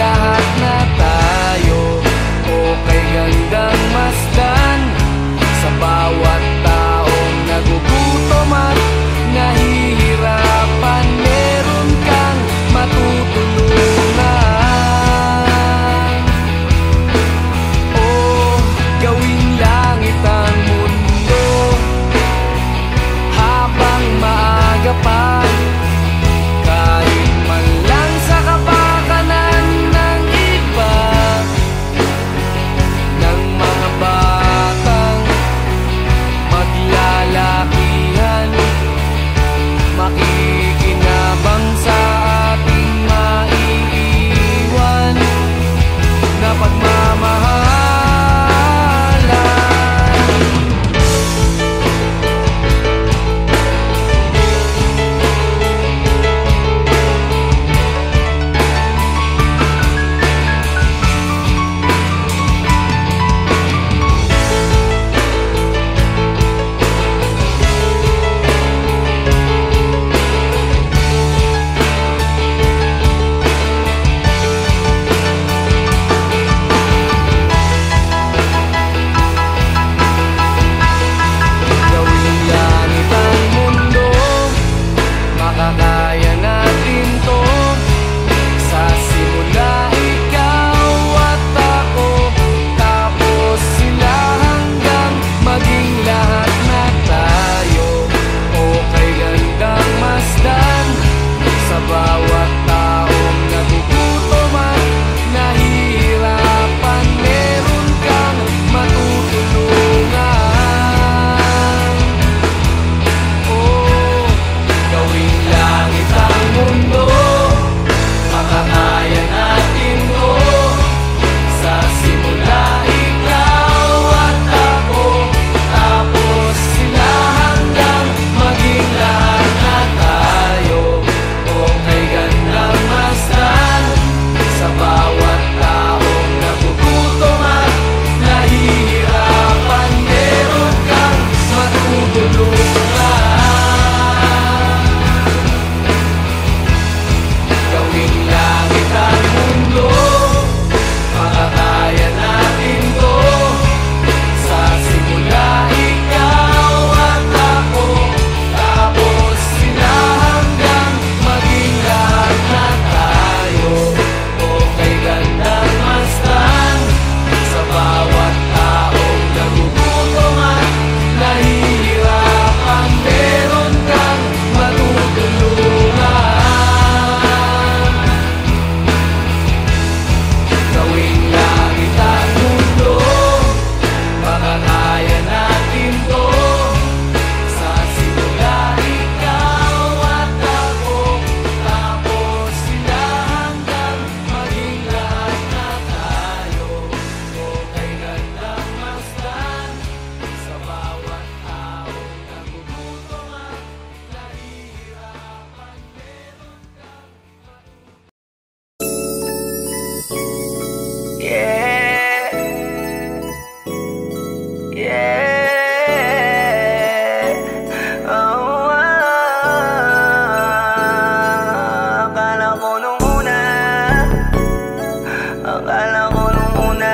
S1: Akala ko nung una,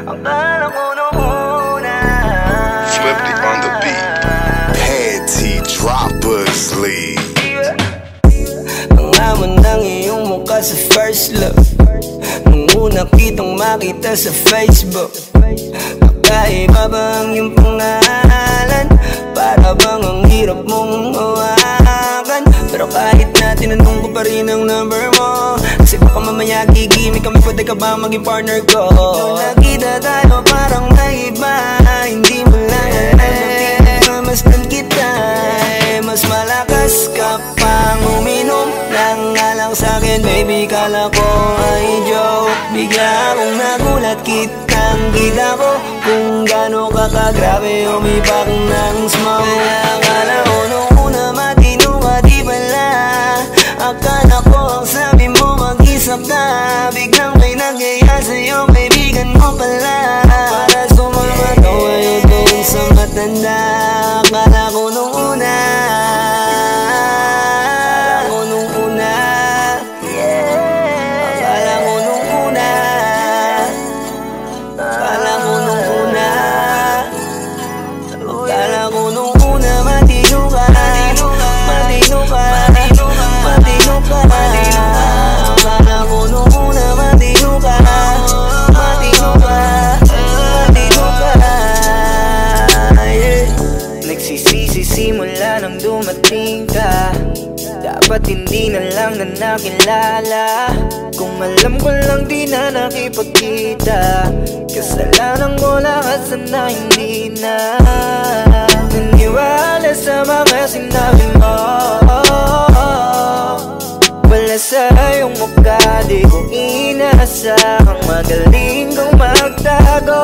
S1: akala ko nung una.
S14: Flipped it on the beat. Panty droppers lead.
S11: Ang hamon ng iyong mukha sa first look, nung una kitang makita sa Facebook. Nakaiba ba ang iyong pangalan? Para bang ang hirap mong hawakan? Pero kahit na tinanong ko pa rin ang number mo, kasi baka mamaya gigimik kami, pwede ka ba maging partner ko? Nung nakita tayo parang may iba, hindi mo lang mamasdan kita. Mas malakas ka pang uminom nang alang sa'kin, baby, kala ko ay joke. Bigla akong nagulat, kitang kita ko kung gano'n ka kagrabe umipak ng smoke. Akala ko nung una matino ka, di pala. Akala ko ang sabi mo mag-isa ka, biglang may nagaya sa'yo, kaibigan mo pala. Para sumama to ngayon doon sa matanda. Akala ko nung una, akala ko nung una, akala ko nung una, akala ko nung una, akala ko nung una matino ka, matino ka, matino ka. Akala ko nung una matino ka, matino ka, matino ka. Nagsisisi simula nang dumating ka. Dapat hindi na lang na nakilala. Kung alam ko lang di na nakipagkita. Kasalanan ko lahat, sana hindi na naniwala sa mga sinabi mo. Wala sa iyong mukha, di ko inasahang magaling kong magtago.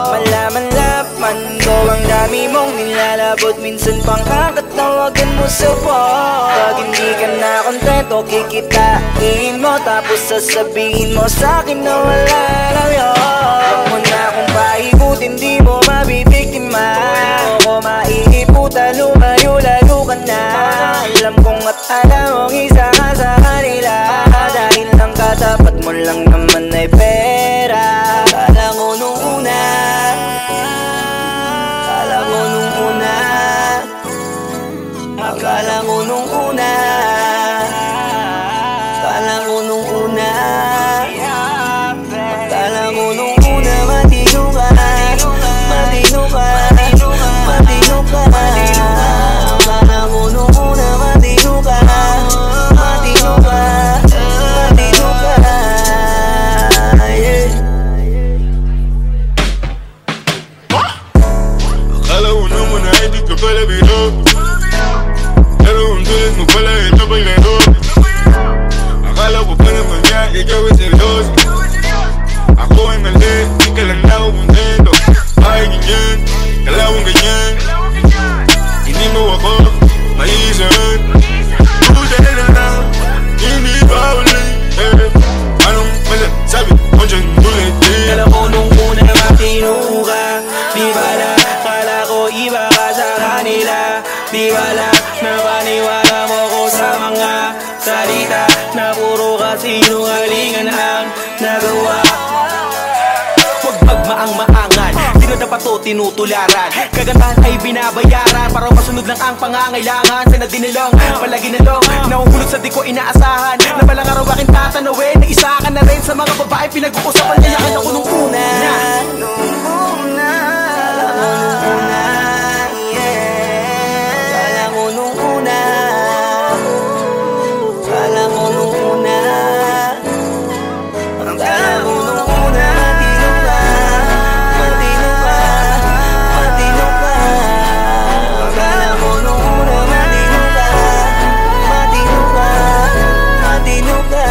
S11: Malaman-laman ko ang dami mong nilalabot, minsan pang kakatawagan mo sa phone. Pag hindi ka na kontento, kikitain mo, tapos sasabihin mo sa'kin na wala lang yun. Huwag mo na akong paikutin, di mo mabibiktima. Di mo ko maiiputa, lumayo lalo ka na. Alam kong at alam mong isa ka sa kanila, dahil ang katapat mo lang naman ay pera. Akala ko nung una, akala ko nung una, akala ko nung una, akala ko nung una, akala ko nung una matino ka, matino ka, matino ka. Akala ko nung una matino ka, matino ka, matino ka.
S15: Akala ko naman ay di ka pala biro, pero ang tulis mo pala ito pa'y laro. Akala ko pa naman niya, ikaw ay seryoso. Ako ay mali, di ka lang ako kontento. Ay ganyan, kalawang ganyan. Hindi mo ako maiisan. Buti na lang, hindi ba ulit? Anong masasabi mo dyan ulit?
S11: Kala ko nung una matino ka, di bala, kala ko iba ka sa kanila. Di bala, napaniwala mo ko sa mga salita na puro kasinungalingan ang nagawa. Huwag magmaang-maangan, di na dapat to tinutularan. Kagandahan ay binabayaran para masunod lang ang pangangailangan. Sana dinilong, palagi nalong, nahuhulog sa di ko inaasahan. Na balang araw aking tatanawin, na isa ka na rin sa mga babae pinag-uusapan. Kaya kaya ko nung una, nung una, akala ko nung una, akala ko nung una, akala ko nung una, matino ka, matino ka, matino ka. Akala ko nung una matino ka, matino ka, matino ka.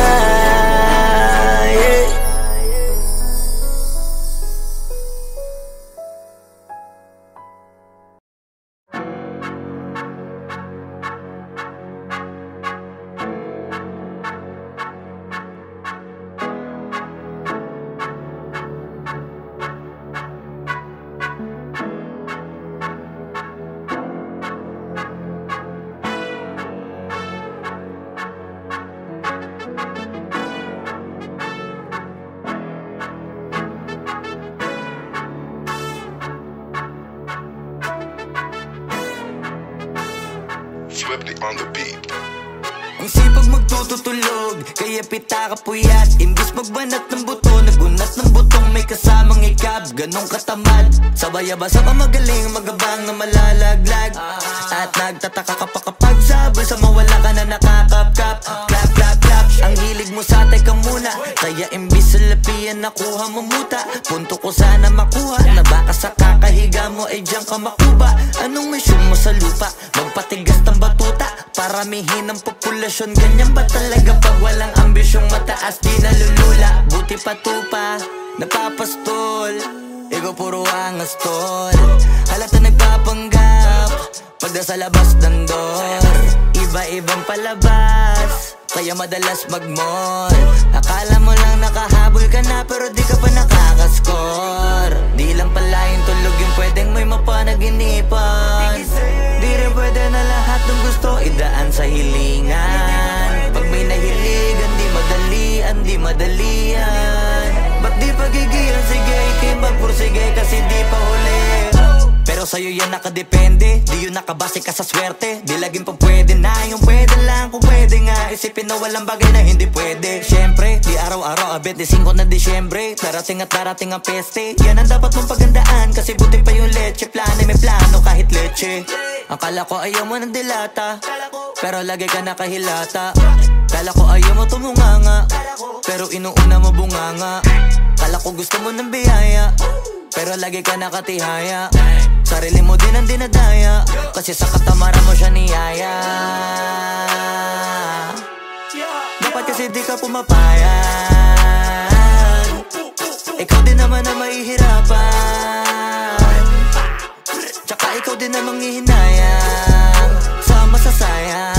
S14: Swifty on the beat.
S1: Ang sipag magtututulog, kaya pita ka puyat. Imbis magbanat ng buto, nagunat ng butong may kasamang ikab. Ganong katamad, sabay-abasa ka magaling, magabang na malalaglag. At nagtataka ka pa kapag sabay sa mawala ka na nakakapkap. Clap, clap, clap, ang hilig mo sa teka muna. Kaya imbis sa lapian nakuha mo muta. Punto ko sana makuha, na baka sa kakahiga mo ay diyan ka makuba. Anong mission mo sa lupa? Magpatigas ng batuta, paramihin ang populasyon. Ganyan ba talaga pag walang ambisyong mataas di nalulula? Buti pa tupa, napapastol, ikaw puro angas tol. Halata nagpapanggap, pag nasa labas ng door. Iba-ibang palabas, kaya madalas mag-mall. Akala mo lang nakahabol ka na, pero di ka pa nakakascore. Di lang pala yung tulog yung pwedeng may mapanaginipan. Di rin pwede na lahat ng gusto idaan sa hilingan. Pag may nahiligan, di madalian. Ba't di pagigilan, sige, magpursige kasi di pa huli. Pero sa'yo yan nakadepende, di yun nakabase ka sa swerte. Di laging pa pwede na, yung pwede lang kung pwede nga. Isipin na walang bagay na hindi pwede. Siyempre, di araw-araw, 25 na Disyembre. Darating at darating ang peste, yan ang dapat mong pagandaan. Kasi buti pa yung leche, plano may plano kahit leche. Akala ko ayaw mo ng dilata, pero lagi ka nakahilata. Kala ko ayaw mo tumunganga, pero inuuna mo bunganga. Kala ko gusto mo ng biyaya, pero lagi ka nakatihaya. Sarili mo din ang dinadaya, kasi sa katamaran mo siya niyaya. Dapat kasi di ka pumapayag, ikaw din naman na mahihirapan. Tsaka ikaw din na manghihinayang sa masasayang.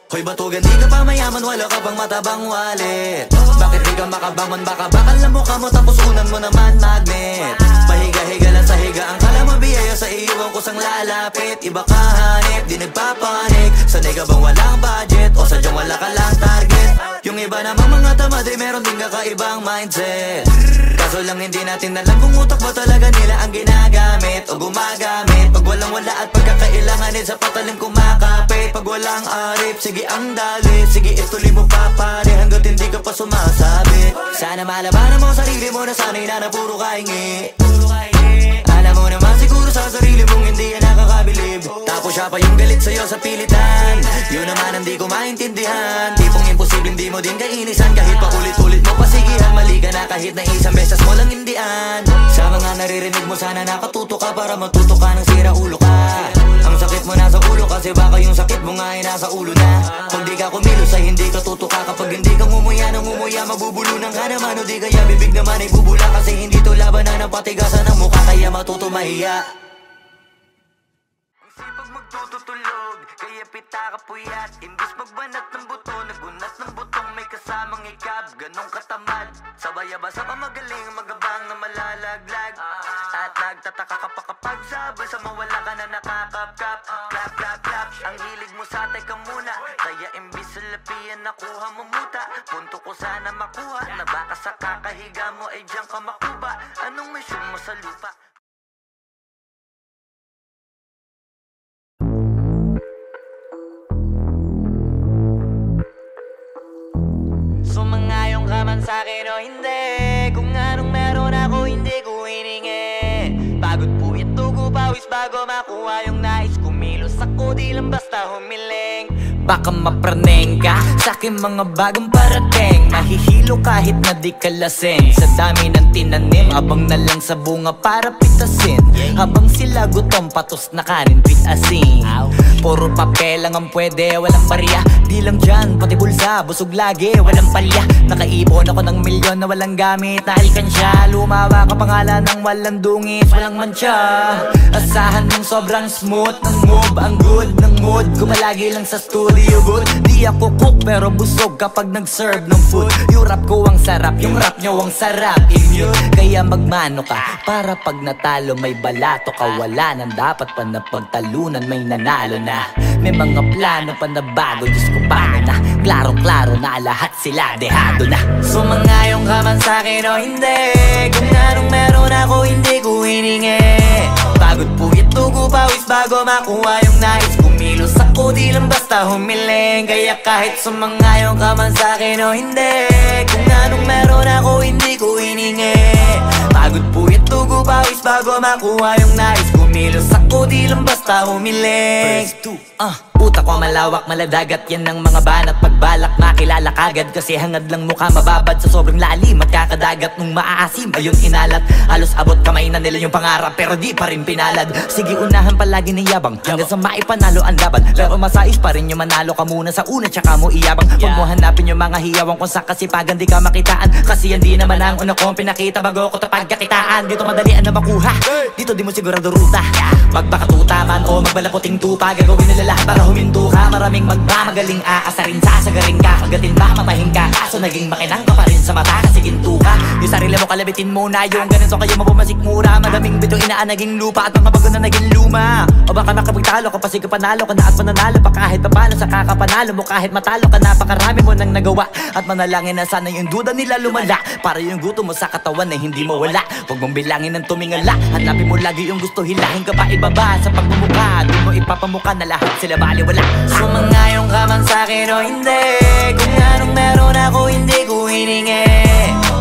S1: Hoy batugan, di ka pa mayaman, wala ka pang matabang wallet. Bakit di ka makabangon, baka bakal na mukha mo tapos unan mo naman magnet. Pahiga-higa lang sa higa, ang kala mabiyaya sa iwan ko sang lalapit. Iba ka hanip, di nagpapanik. Sanay ka bang walang budget o sadyang wala ka lang target? Yung iba namang mga tamad ay meron din kakaibang mindset. Kaso lang hindi natin alam kung utak ba talaga nila ang ginagamit o gumagamit. Pag walang wala at pagkakailanganin sa patalim kumakapit. Pag walang arip, sige ang dali, sige ituloy mo pa pare hanggat hindi ka pa sumasabi. Sana malabanan mo sarili mo na sanay na puro kahingi. Alam mo naman siguro sa sarili mong hindi yan nakakabilib. Tapos siya pa yung galit sa'yo sa pilitan. Yun naman ang di ko maintindihan. Tipong imposible hindi mo din kainisan. Kahit pa ulit-ulit mo pasigihan, mali ka na kahit na isang beses mo lang hindian. Sa mga naririnig mo sana nakatuto ka para matuto ka ng sira ulo ka. Ang sakit mo nasa ulo kasi baka yung sakit mo nga ay nasa ulo na. Kung di ka kumilos ay hindi ka tutuka. Kapag hindi ka ngumuya ng ngumuya, mabubulunan ka naman. O di kaya bibig naman ay bubula, kasi hindi to labanan ng patigasan ng mukha, kaya matuto mahiya. Ang sipag magtututulog, kaya pita ka puyat. Imbis magbanat ng buto, nagunat ng butong may kasamang ikab. Ganong katamad, sabay-abasa ka magaling, magabang na malalaglag. At nagtataka ka pa kapag sabay sa mawala ka na nakakapkap. Clap, clap, clap, ang hilig mo sa teka muna. Kaya imbis sa lapian nakuha mo muta. Punto ko sana makuha, na baka sa kakahiga mo ay diyan ka makuba. Anong mission mo sa lupa? Sumangayong ka man sa'kin o hindi, kung anong meron ako hindi ko hiningi. Pagod po ito ko pawis bago makuha yung nais. Kumilos ako di lang basta humiling. Baka mapraneng ka sa'kin mga bagong parating. Mahihilo kahit na di ka lasing. Sa dami ng tinanim, abang na lang sa bunga para pitasin. Habang sila gutom, patos na kanin with asin. Puro papel lang ang pwede, walang barya. Di lang dyan, pati bulsa, busog lagi, walang palya. Nakaipon ako ng milyon na walang gamit na alkansya. Lumawa ka pangalan ng walang dungis, walang mancha. Asahan mong sobrang smooth ng move, ang good ng mood. Kumalagi lang sa studio good. Di ako cook pero busog kapag nag-serve ng food. Yung rap ko ang sarap, yung rap nyo ang sarap. Immune, kaya magmano ka para pag natalo may balato ka. Wala nang dapat pa na pagtalunan, may nanalo na. May mga plano pa na bago, Diyos ko paano na. Klaro-klaro na lahat sila dehado na. Sumangayong ka man sa'kin o hindi, kung anong meron ako hindi ko hiningi. Pagod po ito ko pawis bago makuha yung nais. kumilos ako, di lang basta humiling. Kaya kahit sumangayon ka man sa'kin o hindi, kung anong meron ako hindi ko hiningi. Pagod puyat tugo pawis bago makuha yung nais. Kumilos ako, di lang basta humiling. Utak ko malawak, maladagat, yan ang mga banat. Pagbalak makilala kagad, kasi hangad lang mukha mababad sa sobrang lalim at kakadagat. Nung maaasim ayun inalat, halos abot kamay na nila yung pangarap, pero di pa rin pinalad. Sige unahan palagi ng yabang, hanggang sa maipanalo ang laban. Pero masais pa rin yung manalo ka muna sa una, tsaka mo iyabang. Huwag mo hanapin yung mga hiyawang kung sa kasipagan di ka makitaan, kasi yan di naman ang una kong pinakita bago ko tapagkakitaan. Dito madalian na makuha, dito di mo sigurado ruta. Magpakatuta man o magbalaputing tupa, gagawin nila lahat para huminto ka. Maraming magmamagaling aasarin, sasagarin ka, kagatin ba matahin ka, kaso naging makinang ka pa rin sa mata kasi ginto ka. Yung sarili mo kalabitin muna, yung ganito kayo mabumasik mura. Madaming bito inaan naging lupa at mga bago na naging luma. O baka makapagtalo ka pa, sige panalo ka na at mananalo pa kahit papano sa kakapanalo mo. Kahit matalo ka, napakarami mo nang nagawa, at manalangin na sana yung duda nila lumala, para yung gutom mo sa katawan na hindi mawala. Huwag mong bilangin ng tumingala, hanapin mo lagi yung gusto, hilahin ka pa ibaba sa pagmumukha. Di mo ipapamukha na lahat sila baliwala. Sumangayon ka man sa'kin o hindi, kung anong meron ako hindi ko hiningi.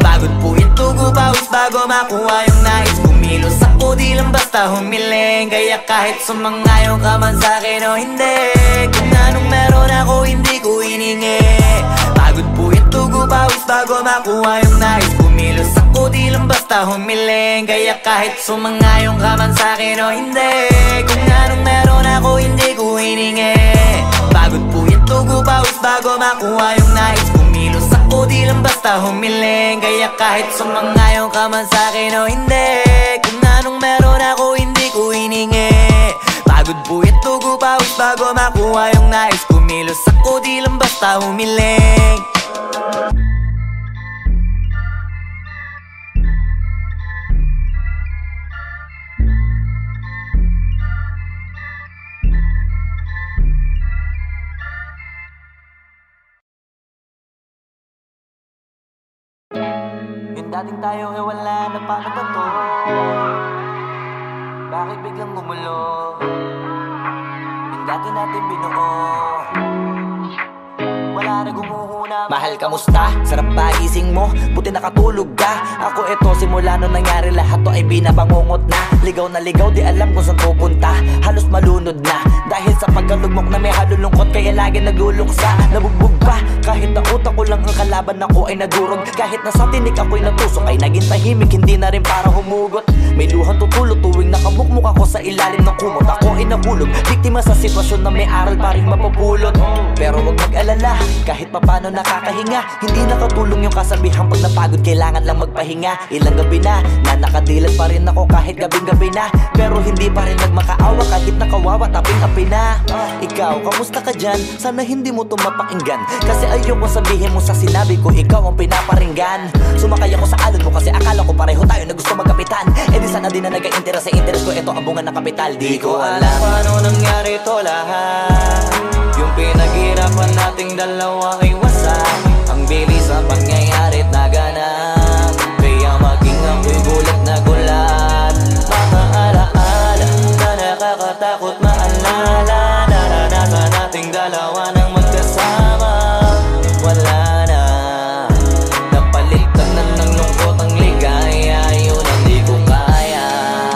S1: Pagod puyat tugo pawis bago makuha yung nais. Kumilos ako, di lang basta humiling. Kaya kahit sumangayon ka man sa'kin o hindi, kung anong meron ako hindi ko hiningi. Pagod puyat tugo pawis bago makuha yung nais. Kumilos ako, di lang basta humiling. Kaya kahit sumangayon ka man sa'kin o hindi, kung anong meron ako hindi ko hiningi. Pagod puyat tugo pawis bago makuha yung nais. Kumilos ako, di lang basta humiling. Kaya kahit sumangayon ka man sa'kin o hindi, kung anong meron ako hindi ko hiningi. Pagod puyat tugo pawis bago makuha yung nais. Kumilos ako, di lang basta humiling. Yung dating tayo ay wala na paano ba to? Bakit biglang gumulo? Yung dati natin binuo, wala na gumuhuna. Mahal, kamusta? Sarap ba gising mo? Buti nakatulog ka. Ako eto, simula nung nangyari lahat to ay binabangungot na. Ligaw na ligaw, di alam kung saan pupunta. Halos malunod na, dahil sa pagkalugmok na may halulungkot. Kaya lagi nagluluksa, nabugbog pa. Kahit na utak ko lang ang kalaban, ako ay nagurog. Kahit na sa tinik ako'y natusok, ay naging tahimik, hindi na rin para humugot. May luhang tutulog tuwing nakabukmuk ako sa ilalim ng kumot. Ako ay nahulog, biktima sa sitwasyon na may aral pa rin mapupulot. Pero wag mag-alala, kahit papano nakakahinga. Hindi nakatulong yung kasabihan, pag napagod kailangan lang magpahinga. Ilang gabi na nakadilat pa rin ako kahit gabing-gabi na. Pero hindi pa rin nagmakaawa kahit nakawawa taping-api na. Ikaw, kamusta ka dyan? Sana hindi mo to mapakinggan, kasi ayoko sabihin mo sa sinabi ko ikaw ang pinaparinggan. Sumakay ako sa alon mo kasi akala ko pareho tayo na gusto magkapitan. Eh di sana din na nag-interest sa interest ko, ito ang bunga ng kapital. Di ko alam paano nangyari to lahat. Yung pinaghirapan nating dalawa ay wasak. Ang bilis ang pangyayari't naganap, kaya maging ako'y gulat na gulat. Mga alaala na nakakatakot maalala, naranasan nating dalawa nang magkasama. Wala na, napalitan na ng lungkot ang ligaya. Yun ang di ko kaya.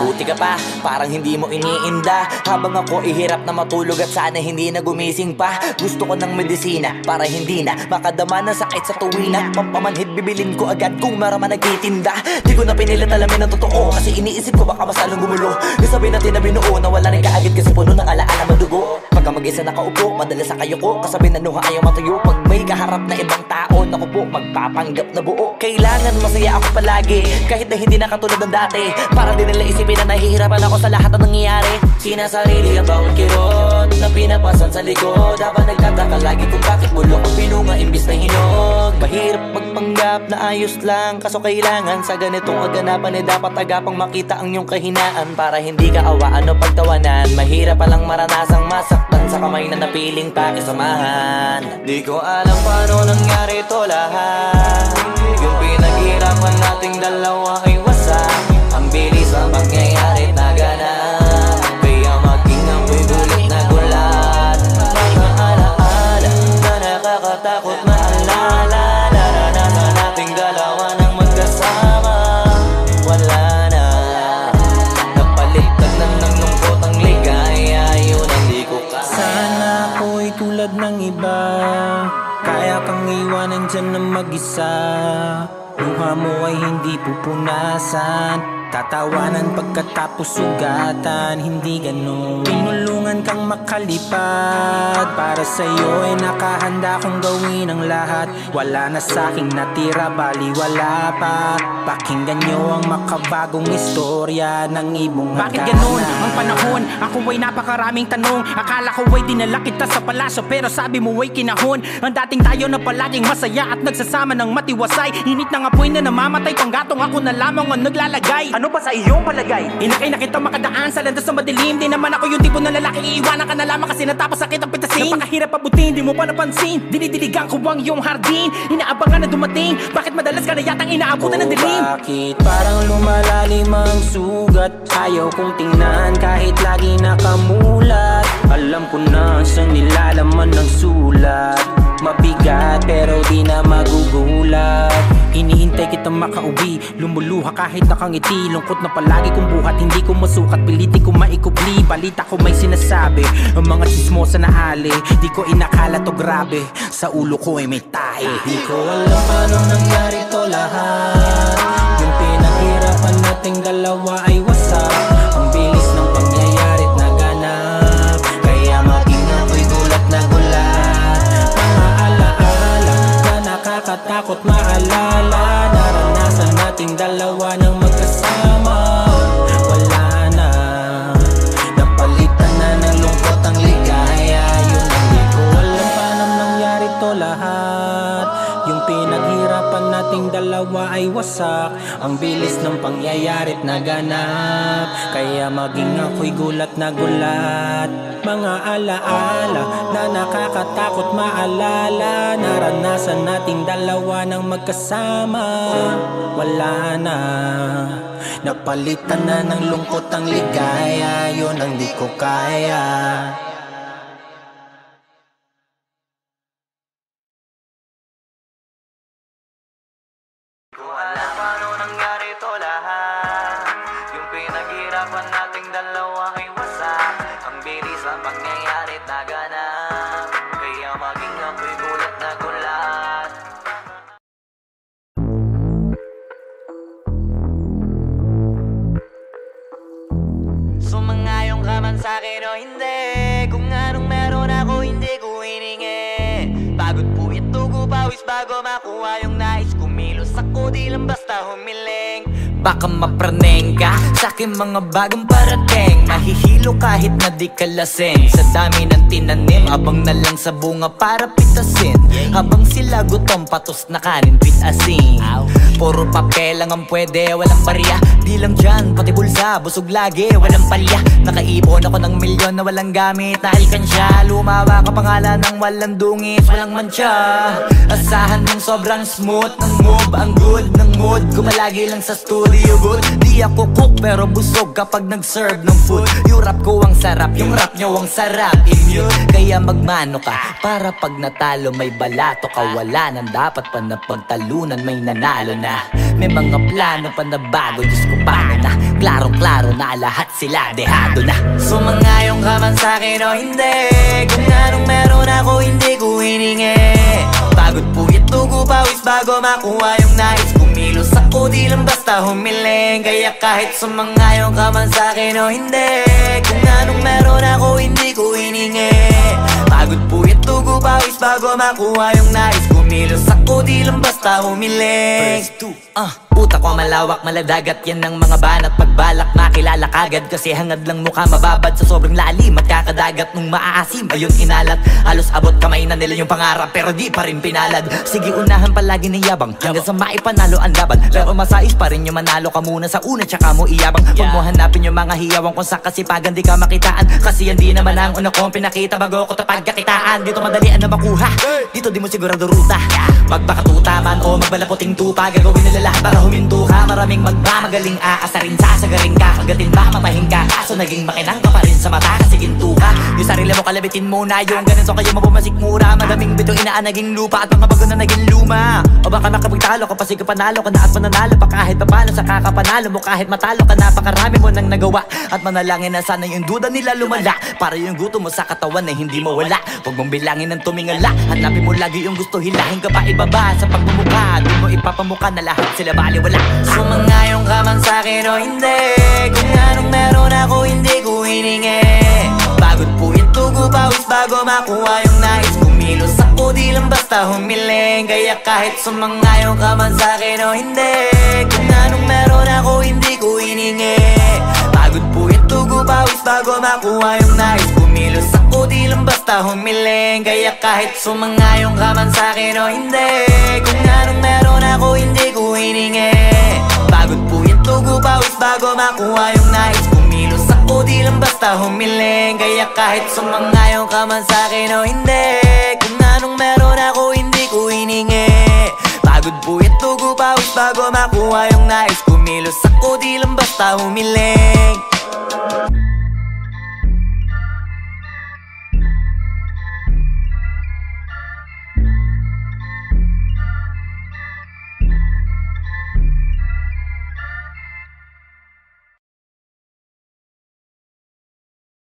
S1: Buti ka pa, parang hindi mo iniinda. Habang ako ihirap na matulog at sana hindi na gumising pa. Gusto ko ng medisina para hindi na makadama ng sakit sa tuwina. Pampamanhid bibilin ko agad kung maraman nagtitinda. Di ko na pinilit alamin ang totoo, kasi iniisip ko baka mas lalong gumulo. Nasabi natin na binuo na wala rin kaagad, kasi puno ng alaala madugo. Pagka mag-isa nakaupo, madalas sa kayo ko, kasabi na nuha ayaw matuyo. Pag may kaharap na ibang tao, naku po, magpapanggap na buo. Kailangan masaya ako palagi, kahit na hindi na katulad ng dati. Para din nila isipin na nahihirapan ako sa lahat ng nangyayari. Sinasarili ang bawat kirot na pinapasan sa likod, habang nagtataka lagi kung bakit bulok ang pinunga imbis na hinog. Mahirap magpanggap na ayos lang, kaso kailangan sa ganitong aganapan dapat agapang makita ang iyong kahinaan, para hindi ka awaan o pagtawanan. Mahirap palang maranasang masaktan sa kamay na napiling pakisamahan. Di ko alam paano nangyari to lahat. Yung pinaghirapan nating dalawa ay wasak. Ang bilis ang pangyayari't naganap, kaya maging ako'y gulat na gulat.
S2: ng mag-isa. Luha mo ay hindi pupunasan, tatawanan pagkatapos sugatan. Hindi ganun, tinulungan kang makalipad. Para sa'yo ay nakahanda kong gawin ang lahat. Wala na sa'king natira, bali wala pa. Pakinggan nyo ang makabagong istorya ng ibong hagana.
S3: Bakit ganun ang panahon? Ako ay napakaraming tanong. Akala ko ay dinala kita sa palasyo, pero sabi mo ay kinahon. Ang dating tayo na palaging masaya at nagsasama ng matiwasay. Init ng apoy na namamatay, panggatong ako na lamang ang naglalagay. Ano ba sa iyong palagay? Inakay na kita makadaan sa landas na madilim. Di naman ako yung tipo na lalaki, iiwanan ka na lamang kasi natapos sakit ang pitasin. Napakahirap abutin, di mo pa napansin. Dinidiligan ko ang iyong hardin, inaabangan na dumating. Bakit madalas ka na yatang inaabutan ng dilim?
S2: Bakit parang lumalalim ang sugat? Ayaw kong tingnan kahit lagi nakamulat. Alam ko na sa nilalaman ng sulat. Mabigat pero di na magugulat. Hinihintay kitang makauwi, lumuluha kahit nakangiti. Lungkot na palagi kong buhat, hindi ko masukat. Piliti ko maikubli, balita ko may sinasabi. Ang mga chismosa na ali, di ko inakala to grabe. Sa ulo ko ay may tae. Di ko alam paano nangyari to lahat. Yung pinaghirapan nating dalawa ay wasak. Ang bilis ng pangyayari't naganap, kaya maging ako'y gulat na gulat. Mga alaala na nakakatakot maalala. Naranasan nating dalawa ng magkasama. Wala na, napalitan na ng lungkot ang ligaya. Yun ang di ko alam paano nangyari to lahat. Yung pinaghirapan nating dalawa ay wasak. Ang bilis ng pangyayari't naganap, kaya maging ako'y gulat na gulat. Mga alaala na nakakatakot maalala. Naranasan nating dalawa ng magkasama. Wala na, napalitan na ng lungkot ang ligaya. Yun ang di ko kaya.
S1: Sumangayong ka man sa'kin o hindi, kung anong meron ako hindi ko hiningi. Pagod po ito ko pawis bago makuha yung nais. Kumilos ako di lang basta humiling. Baka mapraneng ka sa'kin mga bagong parating. Mahihilo kahit na di ka lasing. Sa dami ng tinanim, abang na lang sa bunga para pitasin. Habang sila gutom, patos na kanin, pitasin. Puro papel lang ang pwede, walang barya. Di lang dyan, pati bulsa, busog lagi, walang palya. Nakaipon ako ng milyon na walang gamit na alkansya. Lumawa ka pangalan ng walang dungis, walang mancha. Asahan mong sobrang smooth ng move, ang good ng mood. Kumalagi lang sa studio booth. Di ako cook pero busog kapag nag-serve ng food. Yung rap ko ang sarap, yung rap nyo ang sarap. Immune, kaya magmano ka para pag natalo may balato ka. Wala nang dapat pa na pagtalunan, may nanalo na. May mga plano pa na bago, Diyos ko paano na. Klarong-klaro na lahat sila dehado na. Sumangayong ka man sa'kin o hindi, kung anong meron ako hindi ko hiningi. Pagod po ito ko pawis bago makuha yung nais. Kumilos ako di lang basta humiling. Kaya kahit sumangayong ka man sa'kin o hindi, kung anong meron ako hindi ko hiningi. Pagod po ito ko pawis bago makuha yung nais. Kumilos ako di lang basta humiling. Utak ko malawak, maladagat yan ng mga banat. Pagbalak makilala kagad kasi hangad lang mukha mababad. Sa sobrang lalim at kakadagat nung maaasim ayun inalat. Halos abot kamay na nila yung pangarap pero di pa rin pinalad. Sige unahan palagi ng yabang hanggang sa maipanalo ang laban. Pero masais pa rin yung manalo ka muna sa una tsaka mo iyabang. Huwag mo hanapin yung mga hiyawang kung sa kasipagan di ka makitaan. Kasi yan di naman ang una kong pinakita bago ko tapagkakitaan. Dito madalian na makuha, dito di mo sigurado ruta. Magbakatuta man o magbalaputing tupa, gagawin nila lahat para huminto. huminto ka, maraming magmamagaling aasarin, sasagaring ka, kagatin ba, matahin ka, kaso naging makinang ka pa rin sa mata kasi ginto ka. Yung sarili mo kalabitin muna, yung ganito kayo mabumasik mura. Madaming bitong inaan naging lupa at mga bago na naging luma. O baka nakapagtalo ka pa, sige panalo ka na at mananalo pa kahit papalo sa kakapanalo mo. Kahit matalo ka, napakarami mo nang nagawa. At manalangin na sana yung duda nila lumala, para yung gutom mo sa katawan na hindi mawala. Huwag mong bilangin ng tumingala, hanapin mo lagi yung gusto, hilahin ka pa ibaba sa pagmumukha. Doon mo ipapamuka na lahat sila baliwala. Sumangayong ka man sa'kin o hindi, kung anong meron ako hindi ko hiningi. Pagod po ito, gupawis bago makuha yung nais. Kumilos ako, di lang basta humiling. Kaya kahit sumangayong ka man sa'kin o hindi, kung anong meron ako hindi ko hiningi. Pagod po ito, gupawis bago makuha yung nais. Kumilos ako, di lang basta humiling. Kaya kahit sumangayong ka man sa'kin o hindi, kung anong meron ako hindi ko hiningi. Pagod po ito, gupawis bago makuha yung nais. Kumilos ako, di lang basta humiling. Kaya kahit sumangayong ka man sa'kin o hindi, kung anong meron ako hindi ko hiningi. Pagod po ito, gupawis bago makuha yung nais. Kumilos ako, di lang basta humiling.